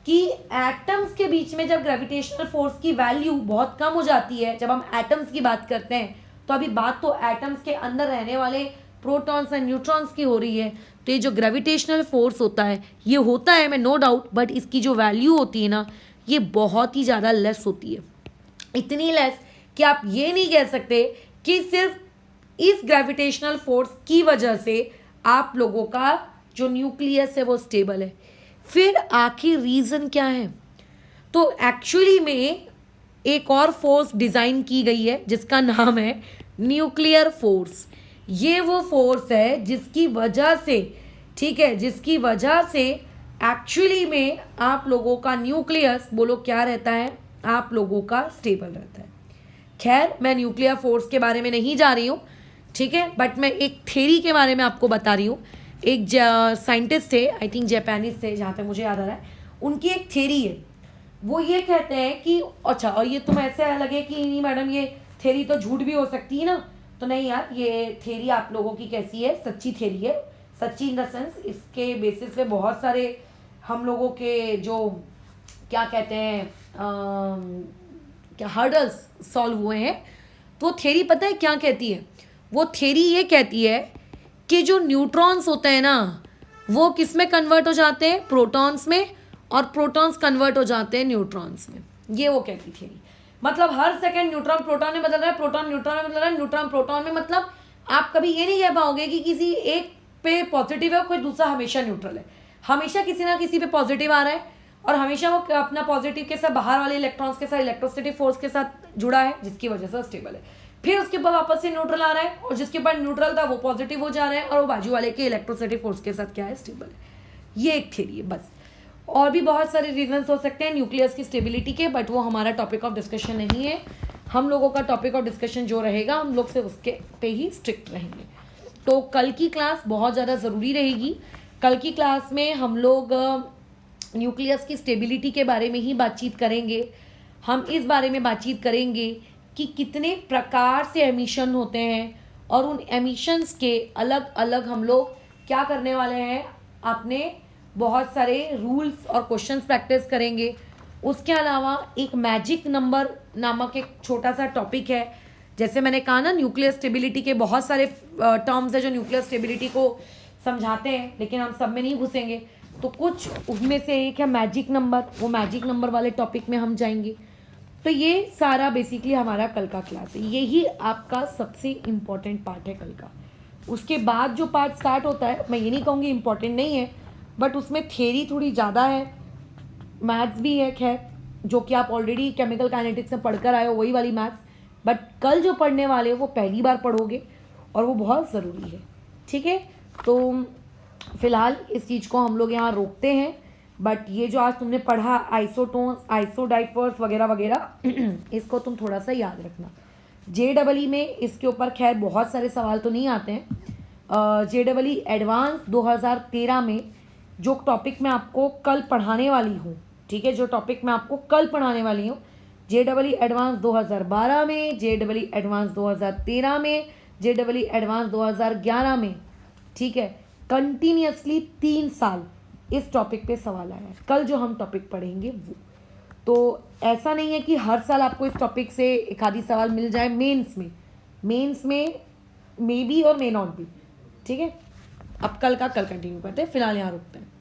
कि एटम्स के बीच में जब ग्रेविटेशनल फोर्स की वैल्यू बहुत कम हो जाती है, जब हम एटम्स की बात करते हैं, तो अभी बात तो एटम्स के अंदर रहने वाले प्रोटॉन्स एंड न्यूट्रॉन्स की हो रही है। तो ये जो ग्रेविटेशनल फोर्स होता है ये होता है, मैं नो डाउट, बट इसकी जो वैल्यू होती है ना ये बहुत ही ज़्यादा लेस होती है। इतनी लेस कि आप ये नहीं कह सकते कि सिर्फ इस ग्रेविटेशनल फोर्स की वजह से आप लोगों का जो न्यूक्लियस है वो स्टेबल है। फिर आखिर रीज़न क्या है? तो एक्चुअली में एक और फोर्स डिज़ाइन की गई है जिसका नाम है न्यूक्लियर फोर्स। ये वो फोर्स है जिसकी वजह से, ठीक है, जिसकी वजह से एक्चुअली में आप लोगों का न्यूक्लियस बोलो क्या रहता है, आप लोगों का स्टेबल रहता है। खैर, मैं न्यूक्लियर फोर्स के बारे में नहीं जा रही हूँ, ठीक है, बट मैं एक थ्योरी के बारे में आपको बता रही हूँ। एक साइंटिस्ट थे, आई थिंक जापानीज थे जहाँ तक मुझे याद आ रहा है, उनकी एक थ्योरी है। वो ये कहते हैं कि अच्छा, और ये तुम ऐसे लगे कि नहीं मैडम ये थ्योरी तो झूठ भी हो सकती है ना, तो नहीं यार, ये थ्योरी आप लोगों की कैसी है, सच्ची थ्योरी है। सच्ची इन द सेंस इसके बेसिस पे बहुत सारे हम लोगों के जो क्या कहते हैं क्या हर्डल्स सॉल्व हुए हैं। तो थ्योरी पता है क्या कहती है? वो थ्योरी ये कहती है कि जो न्यूट्रॉन्स होते हैं ना वो किस में कन्वर्ट हो जाते हैं? प्रोटॉन्स में, और प्रोटॉन्स कन्वर्ट हो जाते हैं न्यूट्रॉन्स में। ये वो कहती थ्योरी। मतलब हर सेकंड न्यूट्रॉन प्रोटॉन में बदल रहा है, प्रोटॉन न्यूट्रॉन में बदल रहा है, न्यूट्रॉन प्रोटॉन में। मतलब आप कभी ये नहीं कह पाओगे कि किसी एक पे पॉजिटिव है, कोई दूसरा हमेशा न्यूट्रल है। हमेशा किसी ना किसी पे पॉजिटिव आ रहा है और हमेशा वो अपना पॉजिटिव के साथ बाहर वाले इलेक्ट्रॉन्स के साथ इलेक्ट्रोस्टैटिक फोर्स के साथ जुड़ा है, जिसकी वजह से स्टेबल है। फिर उसके बाद वापस से न्यूट्रल आ रहा है और जिसके पास न्यूट्रल था वो पॉजिटिव हो जा रहा है और वो बाजू वाले के इलेक्ट्रोस्टैटिक फोर्स के साथ क्या है, स्टेबल है। ये एक थ्योरी है बस। और भी बहुत सारे रीजंस हो सकते हैं न्यूक्लियस की स्टेबिलिटी के, बट वो हमारा टॉपिक ऑफ डिस्कशन नहीं है। हम लोगों का टॉपिक ऑफ डिस्कशन जो रहेगा हम लोग से उसके पे ही स्ट्रिक्ट रहेंगे। तो कल की क्लास बहुत ज़्यादा ज़रूरी रहेगी। कल की क्लास में हम लोग न्यूक्लियस की स्टेबिलिटी के बारे में ही बातचीत करेंगे। हम इस बारे में बातचीत करेंगे कि कितने प्रकार से एमिशन होते हैं और उन एमिशंस के अलग अलग हम लोग क्या करने वाले हैं, आपने बहुत सारे रूल्स और क्वेश्चंस प्रैक्टिस करेंगे। उसके अलावा एक मैजिक नंबर नामक एक छोटा सा टॉपिक है। जैसे मैंने कहा ना, न्यूक्लियर स्टेबिलिटी के बहुत सारे टर्म्स है जो न्यूक्लियर स्टेबिलिटी को समझाते हैं, लेकिन हम सब में नहीं घुसेंगे। तो कुछ उसमें से एक है मैजिक नंबर, वो मैजिक नंबर वाले टॉपिक में हम जाएंगे। तो ये सारा बेसिकली हमारा कल का क्लास है। यही आपका सबसे इम्पॉर्टेंट पार्ट है कल का। उसके बाद जो पार्ट स्टार्ट होता है, मैं ये नहीं कहूँगी इम्पॉर्टेंट नहीं है, बट उसमें थ्योरी थोड़ी ज़्यादा है, मैथ्स भी एक है जो कि आप ऑलरेडी केमिकल काइनेटिक्स में पढ़कर आए हो, वही वाली मैथ्स। बट कल जो पढ़ने वाले हो वो पहली बार पढ़ोगे और वो बहुत ज़रूरी है, ठीक है। तो फिलहाल इस चीज़ को हम लोग यहाँ रोकते हैं। बट ये जो आज तुमने पढ़ा आइसोटोन्स, आइसोडाइफर्स वगैरह वगैरह, इसको तुम थोड़ा सा याद रखना। JEE में इसके ऊपर खैर बहुत सारे सवाल तो नहीं आते हैं। JEE एडवांस 2013 में जो टॉपिक मैं आपको कल पढ़ाने वाली हूँ, ठीक है, जो टॉपिक मैं आपको कल पढ़ाने वाली हूँ, JEE एडवांस 2012 में, JEE एडवांस 2013 में, JEE एडवांस 2011 में, ठीक है, कंटिन्यूसली 3 साल इस टॉपिक पे सवाल आया है। कल जो हम टॉपिक पढ़ेंगे वो, तो ऐसा नहीं है कि हर साल आपको इस टॉपिक से एक आधी सवाल मिल जाए मेंस में मे बी और मे नॉट बी। ठीक है, अब कल का कल कंटिन्यू करते हैं, फिलहाल यहाँ रुकते हैं।